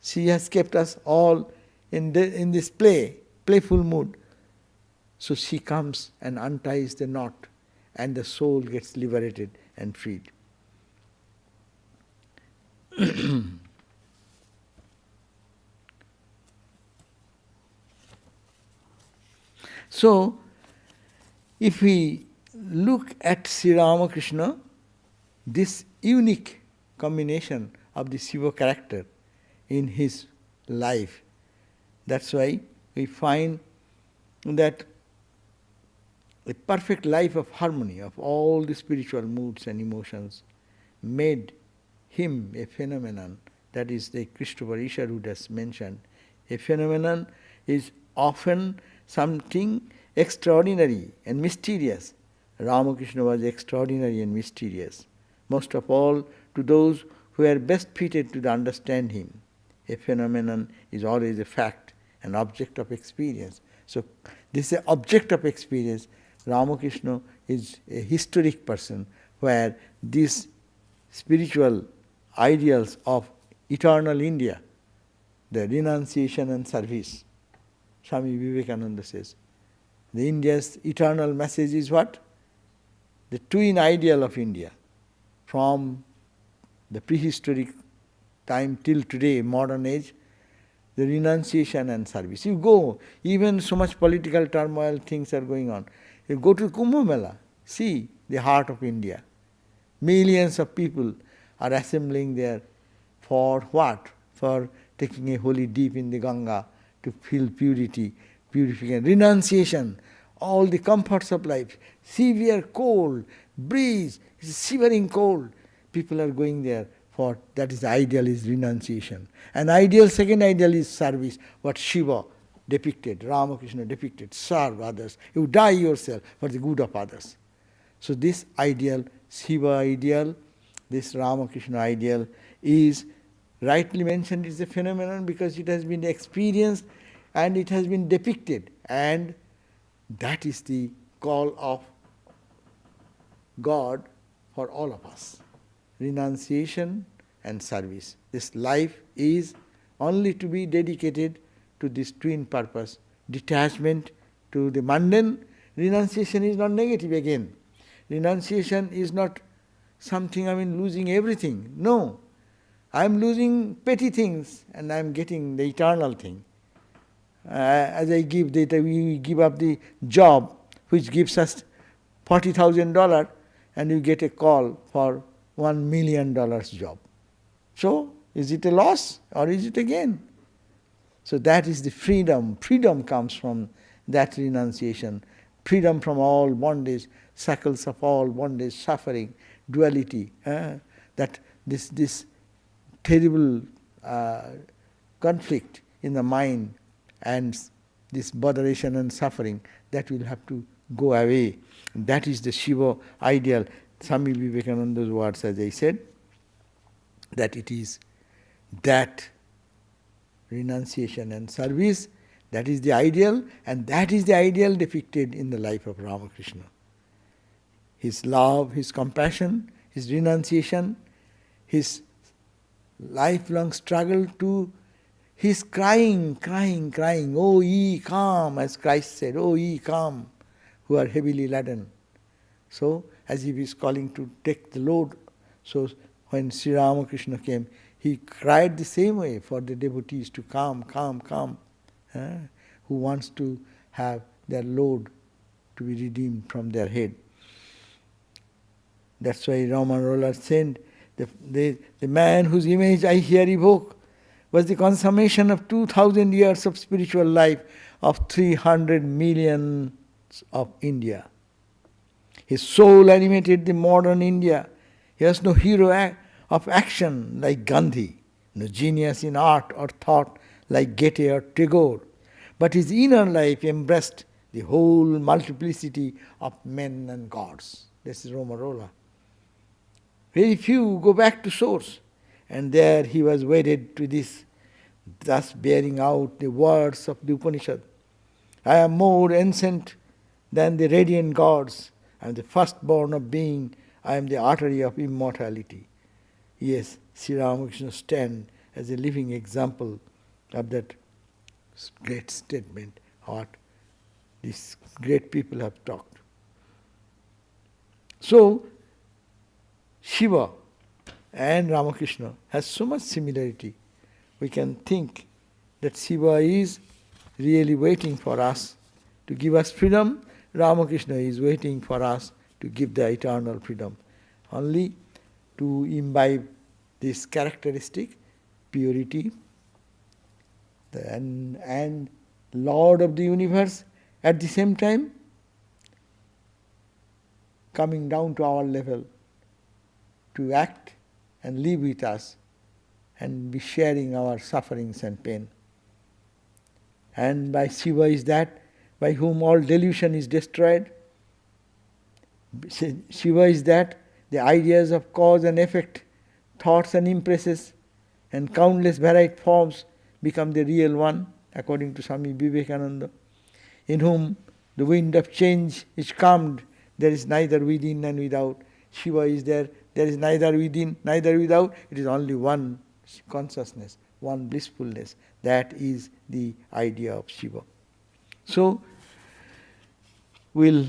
She has kept us all in this playful mood. So she comes and unties the knot, and the soul gets liberated and freed. So, if we look at Sri Ramakrishna, this unique combination of the Shiva character in his life, that's why we find that a perfect life of harmony of all the spiritual moods and emotions made him a phenomenon. That is the Christopher Isherwood has mentioned. A phenomenon is often something extraordinary and mysterious. Ramakrishna was extraordinary and mysterious, most of all to those who are best fitted to understand him. A phenomenon is always a fact, an object of experience. So this is an object of experience. Ramakrishna is a historic person where these spiritual ideals of eternal India, the renunciation and service, Swami Vivekananda says, the India's eternal message is what? The twin ideal of India, from the prehistoric time till today, modern age, the renunciation and service. You go, even so much political turmoil, things are going on. You go to Kumbh Mela, see the heart of India. Millions of people are assembling there for what? For taking a holy dip in the Ganga to feel purity, purification, renunciation, all the comforts of life. Severe cold, breeze, it's shivering cold. People are going there for, that is the ideal, is renunciation. And ideal, second ideal is service, what Shiva depicted, Ramakrishna depicted, serve others. You die yourself for the good of others. So this ideal, Shiva ideal, this Ramakrishna ideal is rightly mentioned is a phenomenon because it has been experienced and it has been depicted, and that is the call of God for all of us. Renunciation and service. This life is only to be dedicated to this twin purpose. Detachment to the mundane. Renunciation is not negative again. Renunciation is not something, losing everything. No. I am losing petty things and I am getting the eternal thing. As I give data, we give up the job which gives us $40,000 and you get a call for $1 million job. So, is it a loss or is it a gain? So that is the freedom. Freedom comes from that renunciation. Freedom from all bondage, shackles of all bondage, suffering, duality. That this terrible conflict in the mind and this botheration and suffering, that will have to go away. That is the Shiva ideal. Swami Vivekananda's words, as I said, that it is that renunciation and service, that is the ideal, and that is the ideal depicted in the life of Ramakrishna. His love, his compassion, his renunciation, his lifelong struggle to his crying, "O ye come," as Christ said, "O ye come, who are heavily laden." So, as if he is calling to take the load. So, when Sri Ramakrishna came, he cried the same way for the devotees to come. Who wants to have their load to be redeemed from their head. That's why Ramakrishna said, the man whose image I here evoke was the consummation of 2,000 years of spiritual life of 300 millions of India. His soul animated the modern India. He was no hero of action like Gandhi, no genius in art or thought like Goethe or Tagore, but his inner life embraced the whole multiplicity of men and gods. This is Ramakrishna. Very few go back to source, and there he was wedded to this, thus bearing out the words of the Upanishad. I am more ancient than the radiant gods. I am the firstborn of being. I am the artery of immortality. Yes, Sri Ramakrishna stands as a living example of that great statement, what these great people have talked. So, Shiva and Ramakrishna has so much similarity. We can think that Shiva is really waiting for us to give us freedom. Ramakrishna is waiting for us to give the eternal freedom. Only to imbibe this characteristic, purity, and Lord of the universe, at the same time coming down to our level to act and live with us and be sharing our sufferings and pain. And by Shiva is that by whom all delusion is destroyed. Shiva is that the ideas of cause and effect, thoughts and impresses, and countless varied forms become the real one, according to Swami Vivekananda, in whom the wind of change is calmed. There is neither within and without. Shiva is there. There is neither within, neither without. It is only one consciousness, one blissfulness. That is the idea of Shiva. So, we'll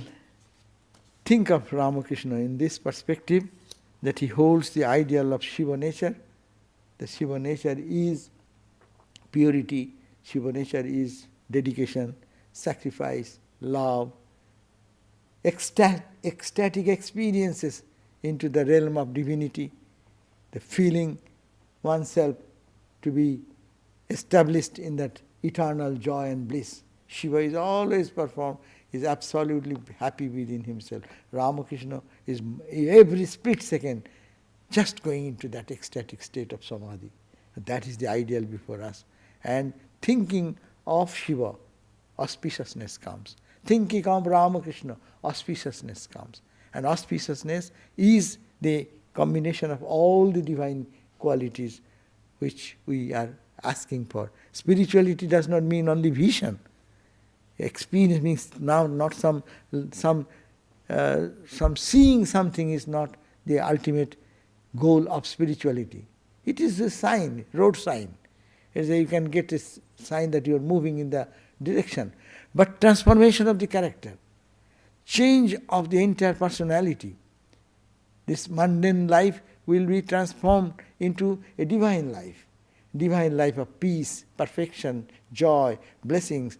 think of Ramakrishna in this perspective, that he holds the ideal of Shiva nature. The Shiva nature is purity. Shiva nature is dedication, sacrifice, love, ecstatic experiences into the realm of divinity, the feeling oneself to be established in that eternal joy and bliss. Shiva is always performed, is absolutely happy within himself. Ramakrishna is every split second just going into that ecstatic state of samadhi. That is the ideal before us. And thinking of Shiva, auspiciousness comes. Thinking of Ramakrishna, auspiciousness comes. And auspiciousness is the combination of all the divine qualities which we are asking for. Spirituality does not mean only vision. Experience means now not some seeing something is not the ultimate goal of spirituality. It is a sign, road sign. As you can get a sign that you are moving in the direction. But transformation of the character, change of the entire personality. This mundane life will be transformed into a divine life of peace, perfection, joy, blessings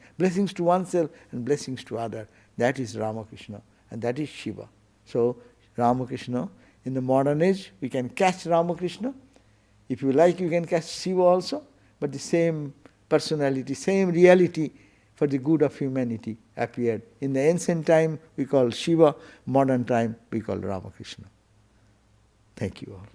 to oneself and blessings to others. That is Ramakrishna and that is Shiva. So Ramakrishna, in the modern age, we can catch Ramakrishna. If you like, you can catch Shiva also, but the same personality, same reality for the good of humanity appeared. In the ancient time, we call Shiva, modern time, we call Ramakrishna. Thank you all.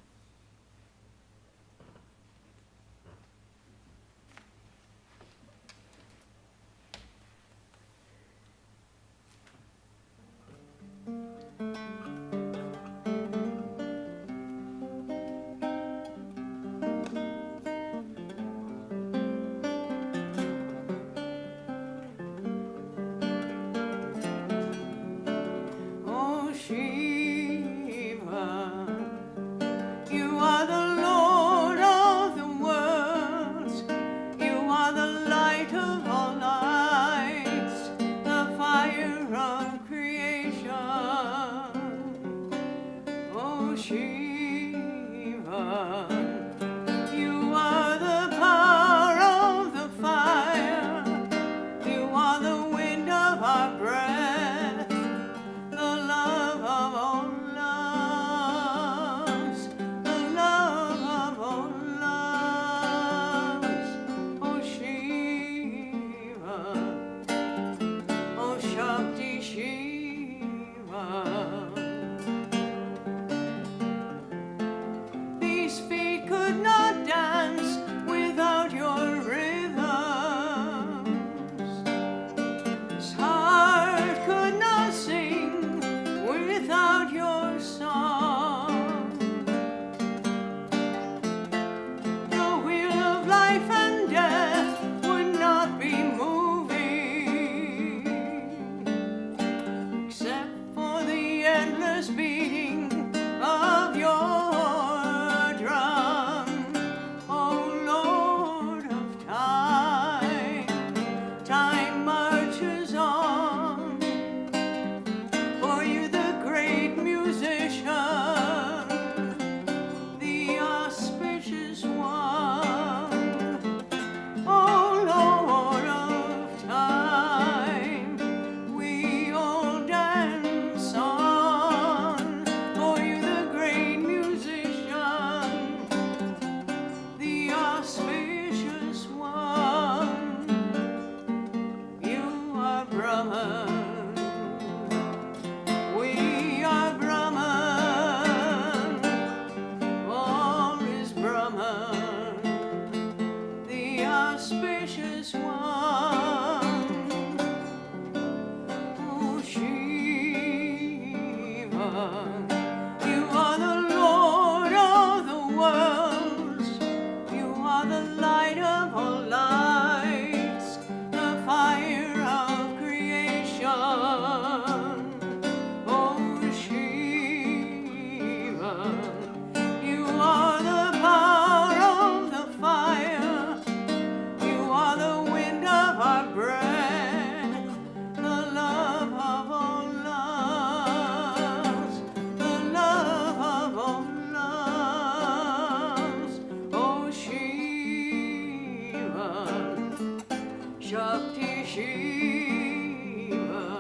Brahman. We are Brahman. All is Brahman, the auspicious one. Oh, Shiva, you are the Lord of the worlds. You are the light of all lights, the fire of creation. Oh, Shiva, you are the power of the fire. You are the wind of our breath, the love of all loves, the love of all loves. Oh, Shiva, Shakti Shiva.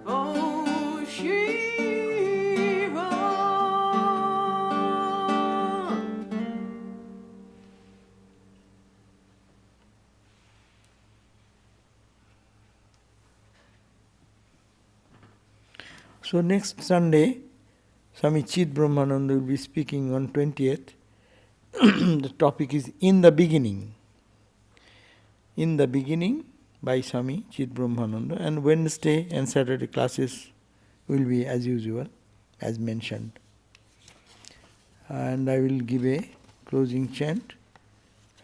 Oh, Shiva. So next Sunday, Swami Chid Brahmananda will be speaking on 20th. The topic is In the Beginning. In the Beginning by Swami Chid Brahmananda. And Wednesday and Saturday classes will be as usual, as mentioned. And I will give a closing chant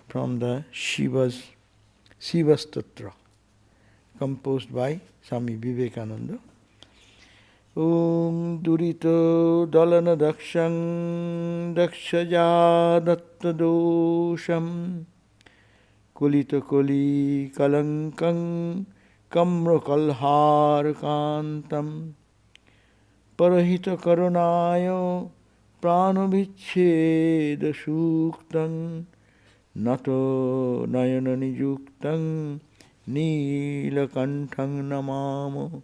from the Shiva Stottra, composed by Swami Vivekananda. Om Durito Dalana Dakshang Dakshaja Datta Dosham Kulita Koli Kalankang Kamra Kalhar Kantam Parahita Karunayo Pranavicheda Shuktang Nato Nayana Nijuktang Nilakantang Namamo.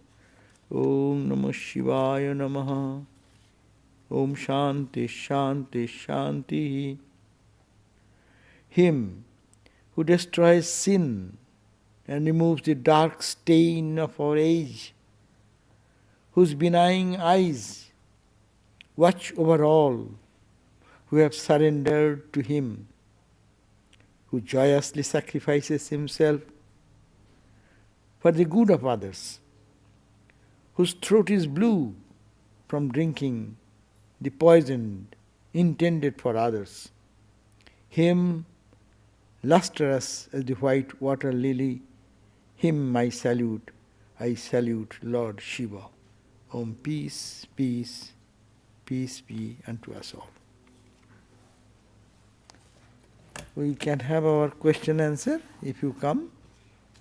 Om Namah Shivaya Namaha. Om Shanti Shanti Shanti. Him who destroys sin and removes the dark stain of our age, whose benign eyes watch over all who have surrendered to him, who joyously sacrifices himself for the good of others, whose throat is blue from drinking the poison intended for others. Him, lustrous as the white water lily, him I salute Lord Shiva. Om peace, peace, peace be unto us all. We can have our question answer if you come.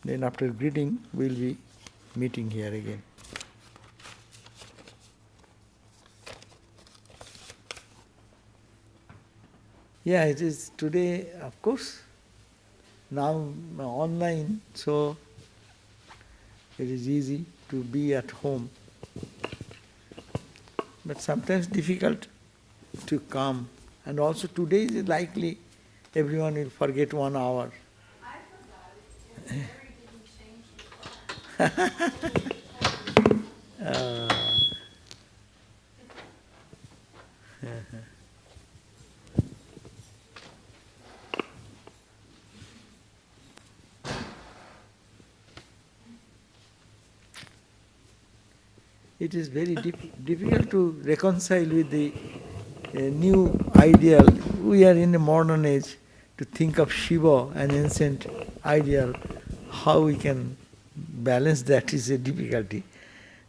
Then after greeting, we'll be meeting here again. Yeah, it is today, of course, now online, so it is easy to be at home. But sometimes difficult to come. And also today is likely everyone will forget 1 hour. I forgot it. Mary didn't change it. It is very difficult to reconcile with the new ideal. We are in a modern age to think of Shiva, an ancient ideal. How we can balance that is a difficulty.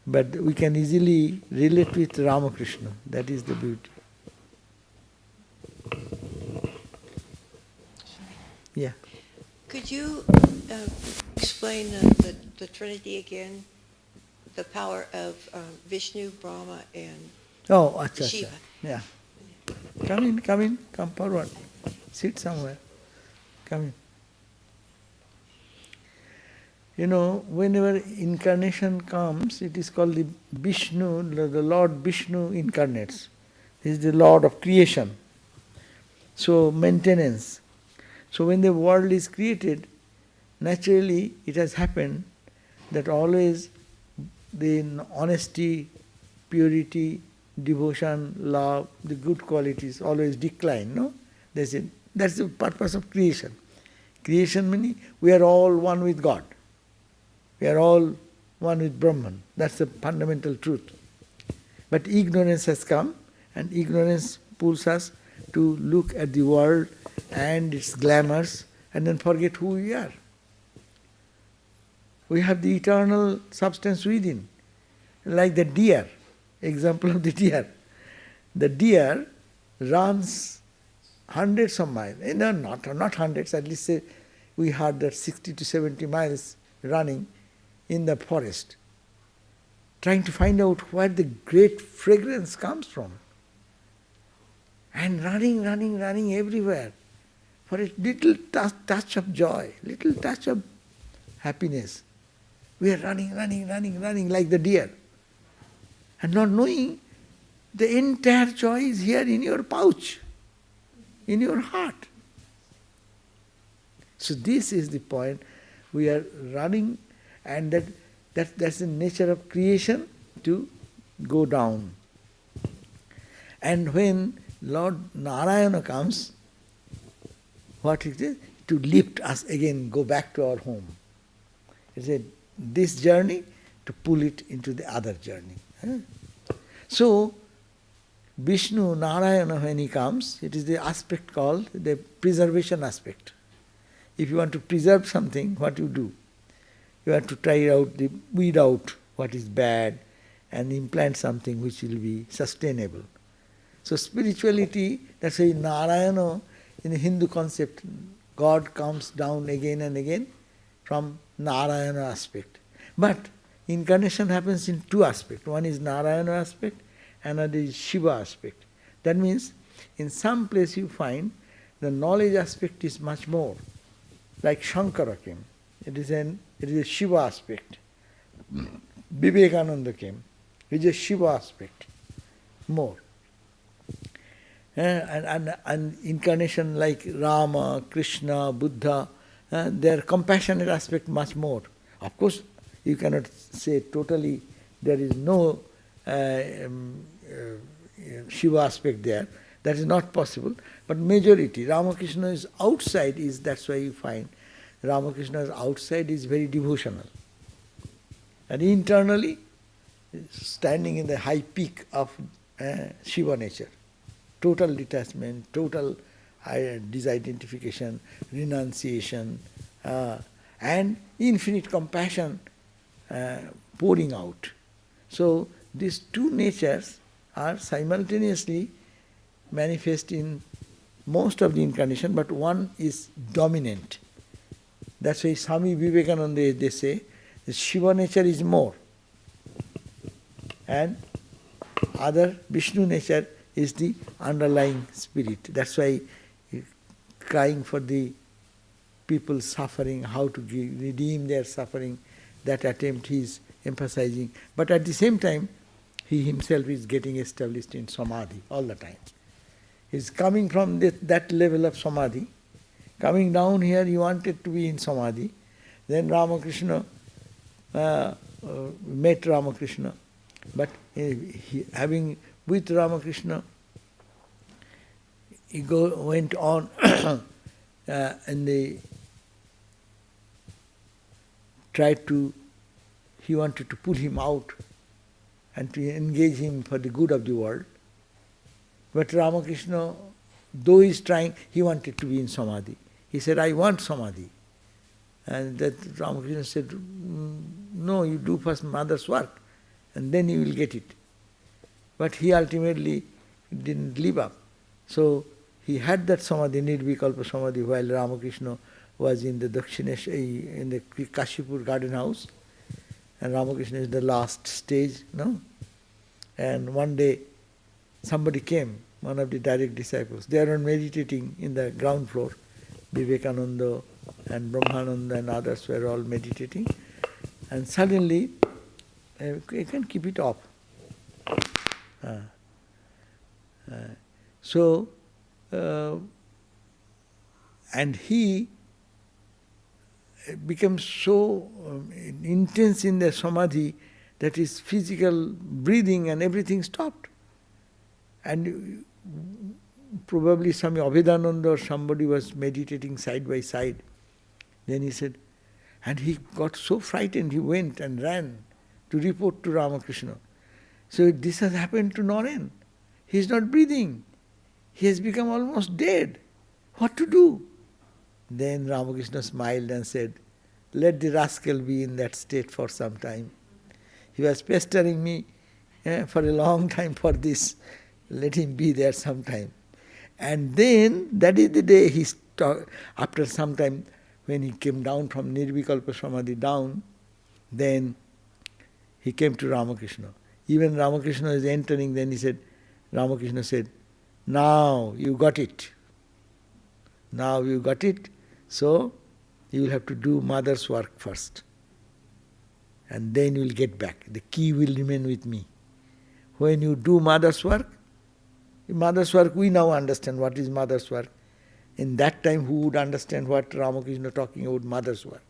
But we can easily relate with Ramakrishna. That is the beauty. Yeah. Could you explain the Trinity again? The power of Vishnu, Brahma, and Shiva. Yeah. Come forward. Sit somewhere. Come in. You know, whenever incarnation comes, it is called the Vishnu, the Lord Vishnu incarnates. He is the Lord of creation. So, maintenance. So when the world is created, naturally it has happened that always the honesty, purity, devotion, love, the good qualities always decline, no? That's it. That's the purpose of creation. Creation meaning we are all one with God. We are all one with Brahman. That's the fundamental truth. But ignorance has come, and ignorance pulls us to look at the world and its glamours and then forget who we are. We have the eternal substance within. Like the deer, example of the deer. The deer runs hundreds of miles. No, not hundreds, at least say we had that 60 to 70 miles running in the forest, trying to find out where the great fragrance comes from. And running everywhere for a little touch of joy, little touch of happiness. We are running like the deer. And not knowing the entire joy is here in your pouch, in your heart. So this is the point. We are running, and that's the nature of creation, to go down. And when Lord Narayana comes, what it is? To lift us again, go back to our home. It's this journey to pull it into the other journey. So, Vishnu, Narayana, when he comes, it is the aspect called the preservation aspect. If you want to preserve something, what you do? You have to weed out what is bad and implant something which will be sustainable. So spirituality, that's why Narayana, in the Hindu concept, God comes down again and again from Narayana aspect. But incarnation happens in two aspects. One is Narayana aspect, another is Shiva aspect. That means in some place you find the knowledge aspect is much more. Like Shankara came. It is a Shiva aspect. Vivekananda came. It is a Shiva aspect. More. And incarnation like Rama, Krishna, Buddha, their compassionate aspect much more. Of course, you cannot say totally there is no Shiva aspect there. That is not possible. But majority, Ramakrishna is outside, that's why you find Ramakrishna's outside is very devotional. And internally, standing in the high peak of Shiva nature. Total detachment, total disidentification, renunciation, and infinite compassion pouring out. So these two natures are simultaneously manifest in most of the incarnation, but one is dominant. That's why Swami Vivekananda, they say, the Shiva nature is more. And other Vishnu nature is the underlying spirit. That's why crying for the people suffering, how to redeem their suffering, that attempt he is emphasizing. But at the same time, he himself is getting established in Samadhi all the time. He is coming from that level of Samadhi. Coming down here, he wanted to be in Samadhi. Then Ramakrishna, met Ramakrishna. But having with Ramakrishna, he went on and they he wanted to pull him out and to engage him for the good of the world. But Ramakrishna, though he is trying, he wanted to be in Samadhi. He said, I want Samadhi. And that Ramakrishna said, no, you do first mother's work and then you will get it. But he ultimately didn't live up. So he had that Samadhi, Nirvikalpa Samadhi, while Ramakrishna was in the in the Kashipur garden house. And Ramakrishna is the last stage, no? And one day somebody came, one of the direct disciples. They are meditating in the ground floor. Vivekananda and Brahmananda and others were all meditating. And suddenly, you can keep it off. And he becomes so intense in their samadhi that his physical breathing and everything stopped. And probably Swami Abhedananda or somebody was meditating side by side. Then he said, and he got so frightened, he went and ran to report to Ramakrishna. So this has happened to Naren. He is not breathing. He has become almost dead. What to do? Then Ramakrishna smiled and said, let the rascal be in that state for some time. He was pestering me for a long time for this. Let him be there sometime. And then, that is the day after some time, when he came down from Nirvikalpa Samadhi down, then he came to Ramakrishna. Even Ramakrishna is entering, then Ramakrishna said, now you got it. Now you got it, so you will have to do mother's work first. And then you will get back. The key will remain with me. When you do mother's work, we now understand what is mother's work. In that time, who would understand what Ramakrishna talking about mother's work?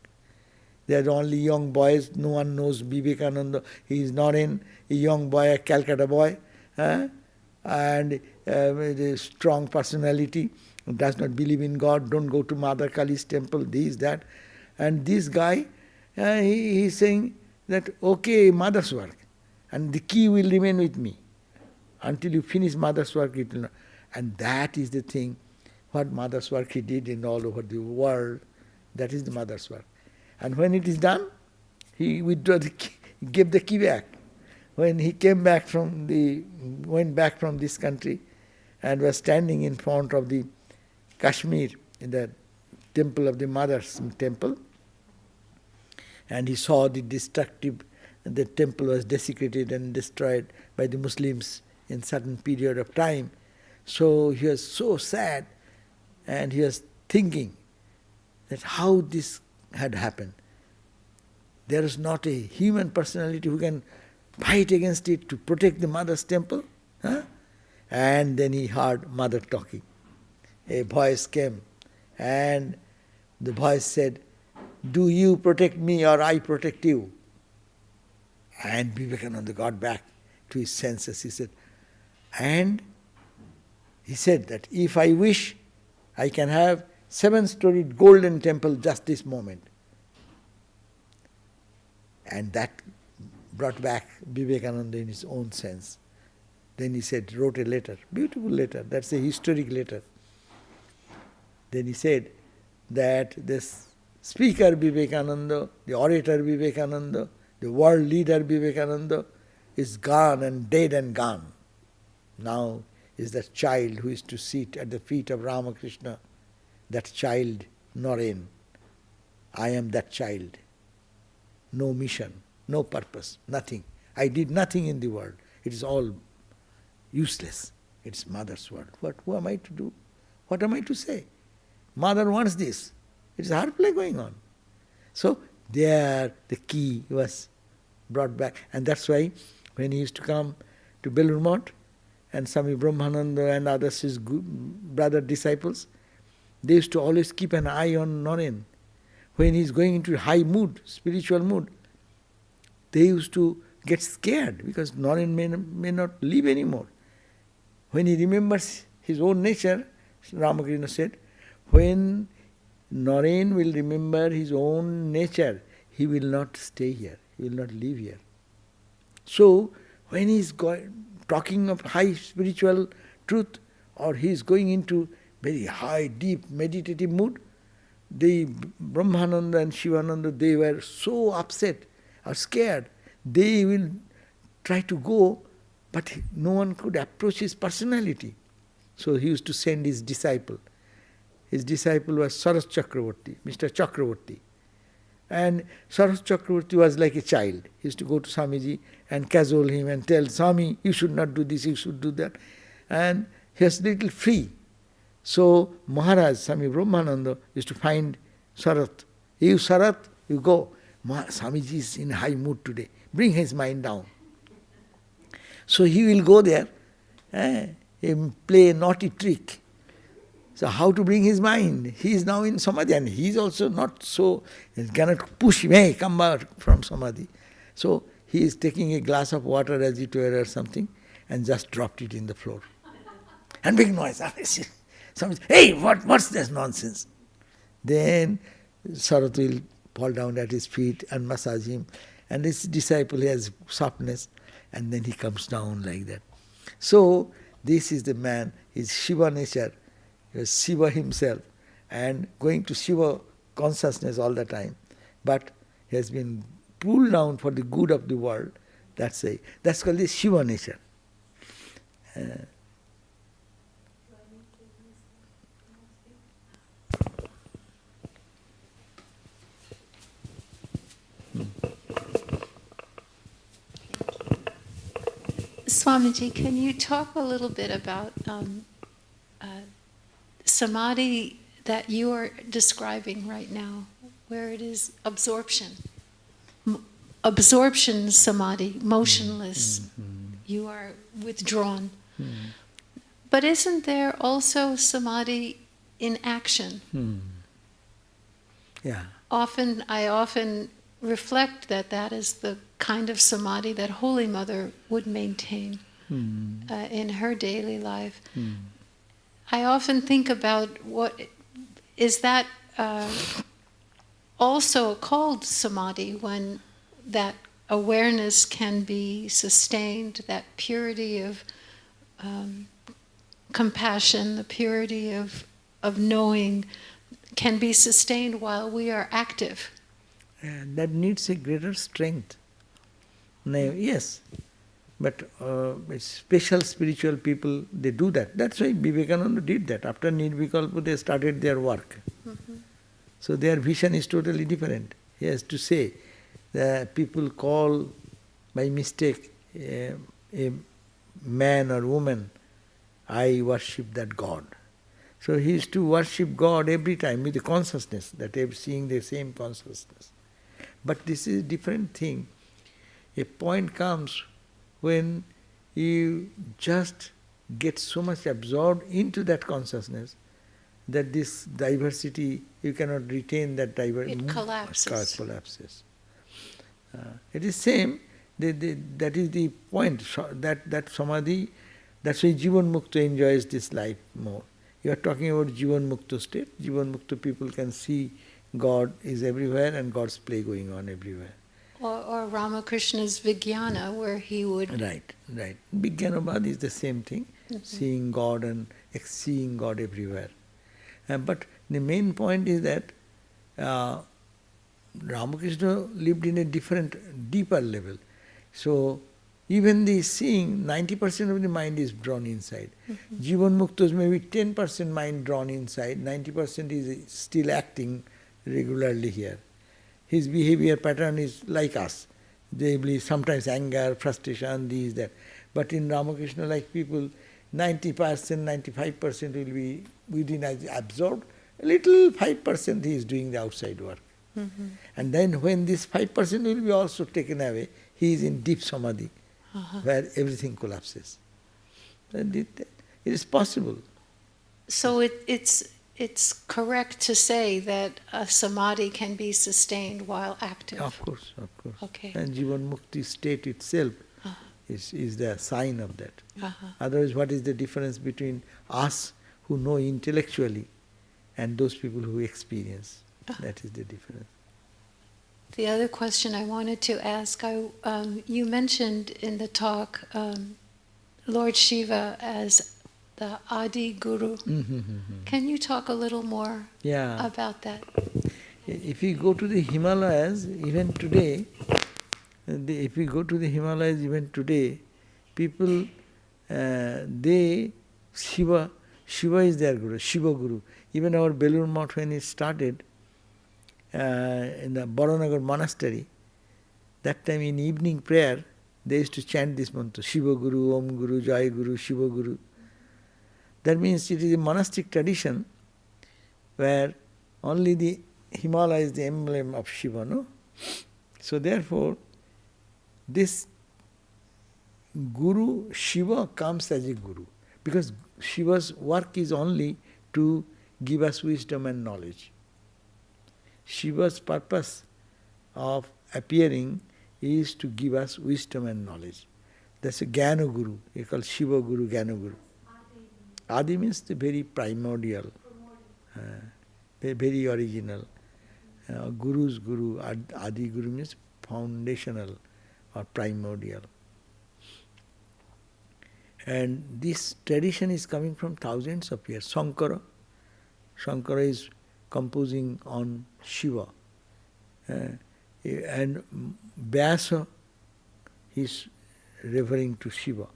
They are only young boys, no one knows Vivekananda. He is not a young boy, a Calcutta boy, and with a strong personality, does not believe in God, don't go to Mother Kali's temple, this, that. And this guy, he is saying that, okay, mother's work, and the key will remain with me. Until you finish mother's work, it will not. And that is the thing, what mother's work he did in all over the world, that is the mother's work. And when it is done, he withdrew the key, gave the key back. When he went back from this country and was standing in front of the Kashmir, in the temple of the mother's temple, and he saw the temple was desecrated and destroyed by the Muslims in certain period of time. So he was so sad, and he was thinking that how this had happened. There is not a human personality who can fight against it to protect the mother's temple. Huh? And then he heard mother talking. A voice came, and the voice said, do you protect me or I protect you? And Vivekananda got back to his senses. He said, that if I wish, I can have 7-storied golden temple just this moment. And that brought back Vivekananda in his own sense. Then he wrote a letter, beautiful letter, that's a historic letter. Then he said that this speaker Vivekananda, the orator Vivekananda, the world leader Vivekananda is gone and dead and gone. Now is that child who is to sit at the feet of Ramakrishna, that child Naren. I am that child. No mission, no purpose, nothing. I did nothing in the world. It is all useless. It is mother's world. Who am I to do? What am I to say? Mother wants this. It is her play going on. So there the key was brought back. And that's why when he used to come to Belur and Swami Brahmananda and others, his brother disciples, they used to always keep an eye on Naren. When he is going into a high mood, spiritual mood, they used to get scared because Naren may not live anymore. When he remembers his own nature, Ramakrishna said, when Naren will remember his own nature, he will not stay here, he will not live here. So, when he is talking of high spiritual truth, or he is going into very high, deep, meditative mood, the Brahmananda and Shivananda, they were so upset or scared. They will try to go, but no one could approach his personality. So he used to send his disciple. His disciple was Saras Chakravarti, Mr. Chakravarti. And Saras Chakravarti was like a child. He used to go to Swamiji and cajole him and tell, Swami, you should not do this, you should do that. And he was little free. So Maharaj, Swami Brahmananda, used to find Sarat. You Sarat, you go. Swamiji is in high mood today. Bring his mind down. So he will go there and play a naughty trick. So how to bring his mind? He is now in samadhi and he is also not so, he cannot push him, hey, come back from samadhi. So he is taking a glass of water as it were or something and just dropped it in the floor. And big noise. Somebody, hey, what's this nonsense? Then Sarat will fall down at his feet and massage him. And his disciple has softness. And then he comes down like that. So this is the man, his Shiva nature. He was Shiva himself and going to Shiva consciousness all the time. But he has been pulled down for the good of the world. That's called the Shiva nature. Swamiji, can you talk a little bit about samadhi that you are describing right now, where it is absorption? Absorption samadhi, motionless. You are withdrawn. But isn't there also samadhi in action? Yeah. I often reflect that is the kind of samadhi that Holy Mother would maintain in her daily life. I often think about what is that also called samadhi, when that awareness can be sustained, that purity of compassion, the purity of knowing can be sustained while we are active. And that needs a greater strength. Now, yes, but special spiritual people, they do that. That's why Vivekananda did that. After Nirvikalpa, they started their work. So their vision is totally different. He has to say that people call by mistake a man or woman, I worship that God. So he is to worship God every time with the consciousness, that he is seeing the same consciousness. But this is a different thing. A point comes when you just get so much absorbed into that consciousness that this diversity, you cannot retain that diversity. It collapses. Collapses. It is same, that is the point, that samadhi, that's why Jivan Mukta enjoys this life more. You are talking about Jivan Mukta state. Jivan Mukta people can see God is everywhere and God's play going on everywhere. Or Ramakrishna's Vijnana, where he would... Right. Vijnanabad is the same thing, seeing God and seeing God everywhere. But the main point is that Ramakrishna lived in a different, deeper level. So even the seeing, 90% of the mind is drawn inside. Jivan Mukta's maybe 10% mind drawn inside, 90% is still acting regularly here. His behavior pattern is like us. They believe sometimes anger, frustration, this, that. But in Ramakrishna, like people, 90%, 95% will be within absorbed. A little 5% he is doing the outside work. And then when this 5% will be also taken away, he is in deep samadhi, where everything collapses. And it is possible. So it's correct to say that a samadhi can be sustained while active. Of course. Okay. And Jivan Mukti state itself is the sign of that. Otherwise, what is the difference between us who know intellectually and those people who experience? That is the difference. The other question I wanted to ask, you mentioned in the talk Lord Shiva as the Adi Guru. Can you talk a little more about that? If you go to the Himalayas, even today, people, Shiva is their Guru, Shiva Guru. Even our Belur Math, when it started, in the Baranagar monastery, that time in evening prayer, they used to chant this mantra, Shiva Guru, Om Guru, Jai Guru, Shiva Guru. That means it is a monastic tradition where only the Himalaya is the emblem of Shiva, no? So therefore, this Guru, Shiva comes as a Guru, because Shiva's work is only to give us wisdom and knowledge. Shiva's purpose of appearing is to give us wisdom and knowledge. That's a Jnana Guru. He called Shiva Guru, Jnana Guru. Adi means the very primordial, very original. Guru's Guru, Adi Guru means foundational or primordial. And this tradition is coming from thousands of years. Shankara is composing on Shiva. And Vyasa is referring to Shiva.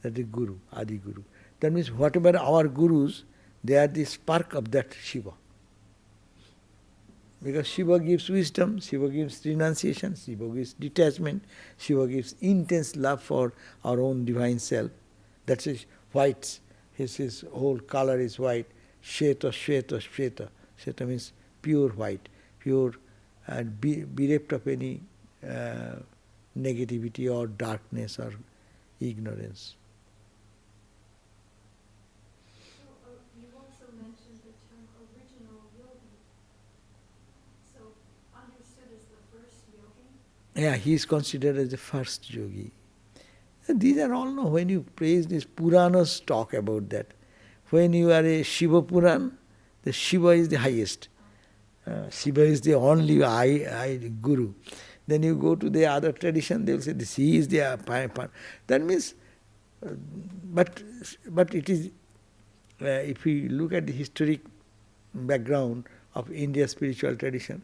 That is Guru, Adi Guru. That means whatever our Gurus, they are the spark of that Shiva. Because Shiva gives wisdom, Shiva gives renunciation, Shiva gives detachment, Shiva gives intense love for our own divine self. That's his white, his whole color is white. Sheta, Sheta, Sheta. Sheta means pure white, pure and bereft of any negativity or darkness or ignorance. So, you also mentioned the term original yogi. So, understood as the first yogi? Yeah, he is considered as the first yogi. And these are all, when you praise this, Puranas talk about that. When you are a Shiva Puran, the Shiva is the highest. Shiva is the only Guru. Then you go to the other tradition, they will say this, he is the that means, but it is, if we look at the historic background of India's spiritual tradition,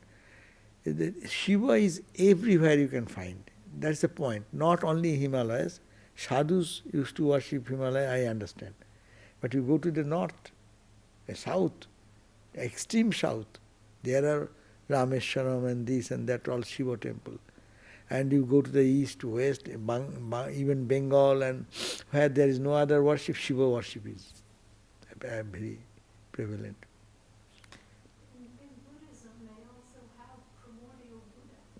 Shiva is everywhere you can find. That's the point. Not only Himalayas. Sadhus used to worship Himalaya, I understand. But you go to the north, the south, the extreme south, there are Rameshwaram and this and that, all Shiva temple. And you go to the east, west, even Bengal, and where there is no other worship, Shiva worship is very prevalent. In Buddhism, they also have primordial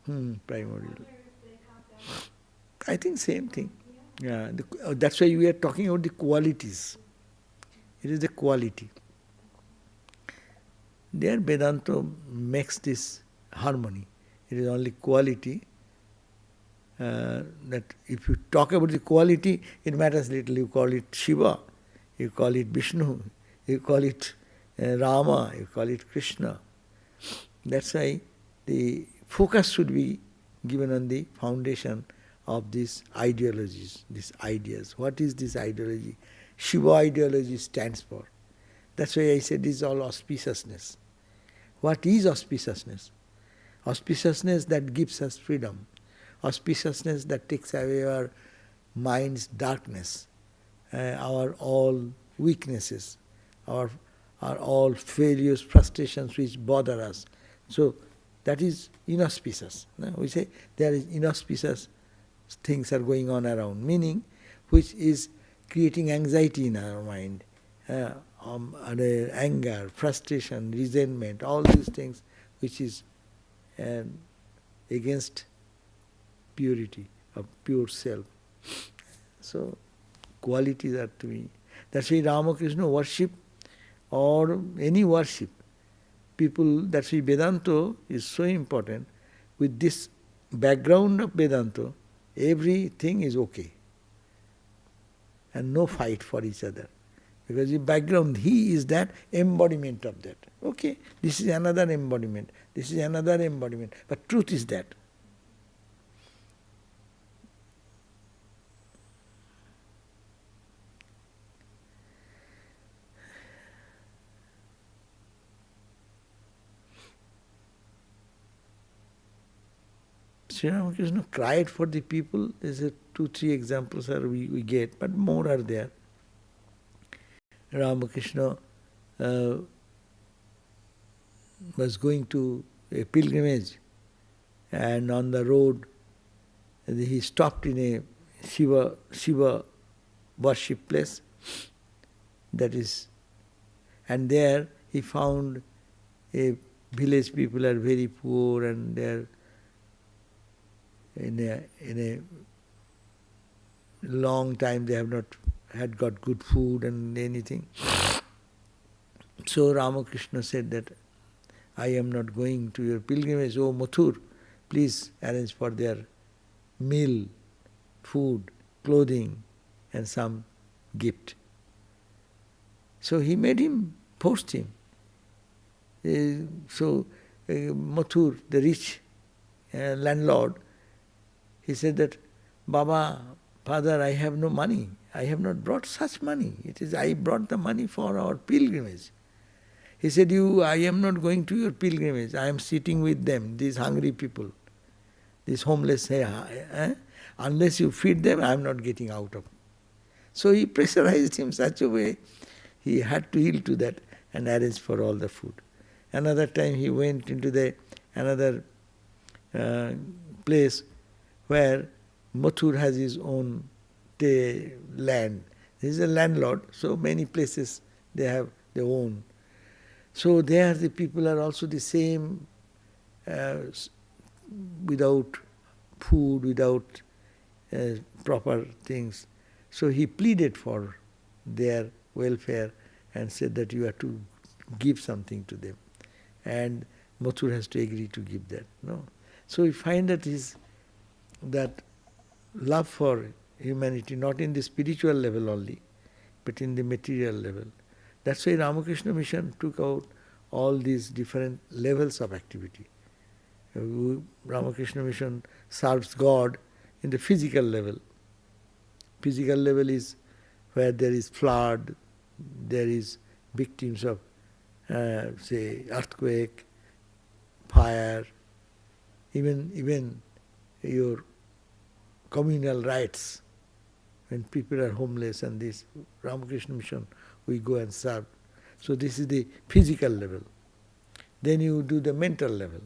Buddha. Primordial. I wonder if they have that. I think same thing. Yeah, that's why we are talking about the qualities. It is the quality. There Vedanta makes this harmony. It is only quality. That if you talk about the quality, it matters little. You call it Shiva, you call it Vishnu, you call it Rama, you call it Krishna. That's why the focus should be given on the foundation of these ideologies, these ideas. What is this ideology? Shiva ideology stands for. That's why I said this is all auspiciousness. What is auspiciousness? Auspiciousness that gives us freedom. Auspiciousness that takes away our mind's darkness, our all weaknesses, our all failures, frustrations which bother us. So that is inauspicious. No? We say there is inauspicious things are going on around, meaning which is creating anxiety in our mind, anger, frustration, resentment, all these things which is against purity of pure self. So qualities are to be. That's why Ramakrishna worship or any worship, people, that's why Vedanta is so important. With this background of Vedanta, everything is okay. And no fight for each other. Because the background, he is that embodiment of that. Okay, this is another embodiment, this is another embodiment. But truth is that. Sri Ramakrishna cried for the people. There's 2-3 examples we get, but more are there. Ramakrishna was going to a pilgrimage, and on the road he stopped in a Shiva worship place. That is, and there he found a village people are very poor and they are in a long time they have not had got good food and anything. So Ramakrishna said that, I am not going to your pilgrimage, oh Mathur, please arrange for their meal, food, clothing and some gift. So he made him, forced him. Mathur, the rich landlord, he said that, Baba, father, I have no money. I have not brought such money. It is I brought the money for our pilgrimage. He said, I am not going to your pilgrimage. I am sitting with them, these hungry people, these homeless. Unless you feed them, I am not getting out of. So he pressurized him such a way, he had to yield to that and arrange for all the food. Another time he went into another place where Mathur has his own land. He is a landlord, so many places they have their own. So there the people are also the same, without food, without proper things. So he pleaded for their welfare and said that you have to give something to them. And Mathur has to agree to give that. No. So we find that love for humanity, not in the spiritual level only, but in the material level. That's why Ramakrishna Mission took out all these different levels of activity. Ramakrishna Mission serves God in the physical level. Physical level is where there is flood, there is victims of, say, earthquake, fire, even your communal rights. When people are homeless and this, Ramakrishna Mission, we go and serve. So this is the physical level. Then you do the mental level,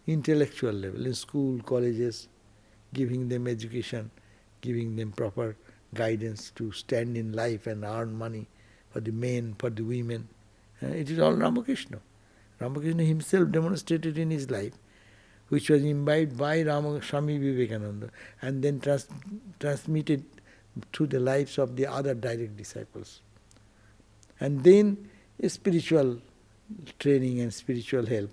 intellectual level, in school, colleges, giving them education, giving them proper guidance to stand in life and earn money for the men, for the women. It is all Ramakrishna. Ramakrishna himself demonstrated in his life, which was imbibed by Swami Vivekananda and then transmitted through the lives of the other direct disciples. And then spiritual training and spiritual help,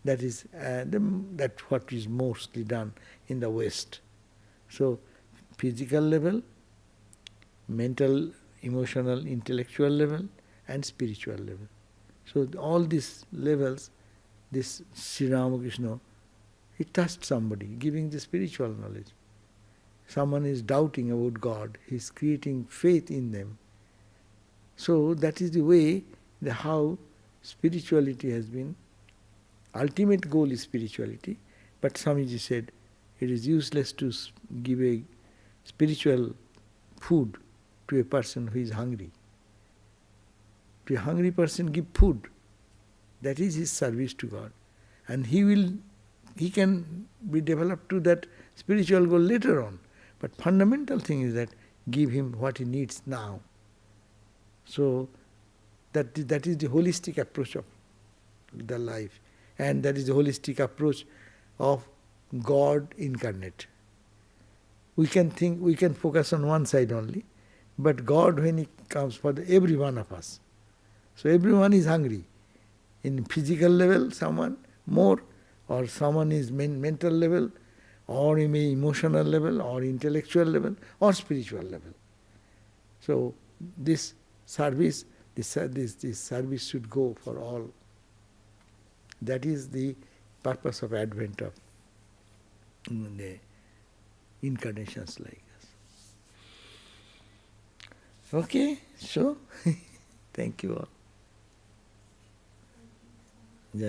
that is that's what is mostly done in the West. So physical level, mental, emotional, intellectual level and spiritual level. So all these levels, this Sri Ramakrishna, he touched somebody, giving the spiritual knowledge. Someone is doubting about God, he is creating faith in them. So that is the way, how spirituality has been. Ultimate goal is spirituality, but Swamiji said it is useless to give a spiritual food to a person who is hungry. To a hungry person give food. That is his service to God. And he can be developed to that spiritual goal later on. But fundamental thing is that give him what he needs now. So that is the holistic approach of the life. And that is the holistic approach of God incarnate. We can focus on one side only, but God, when He comes for every one of us. So everyone is hungry. In physical level, someone more, or someone is mental level, or emotional level, or intellectual level, or spiritual level. So this service should go for all. That is the purpose of Advent of the incarnations like us. Okay, so thank you all.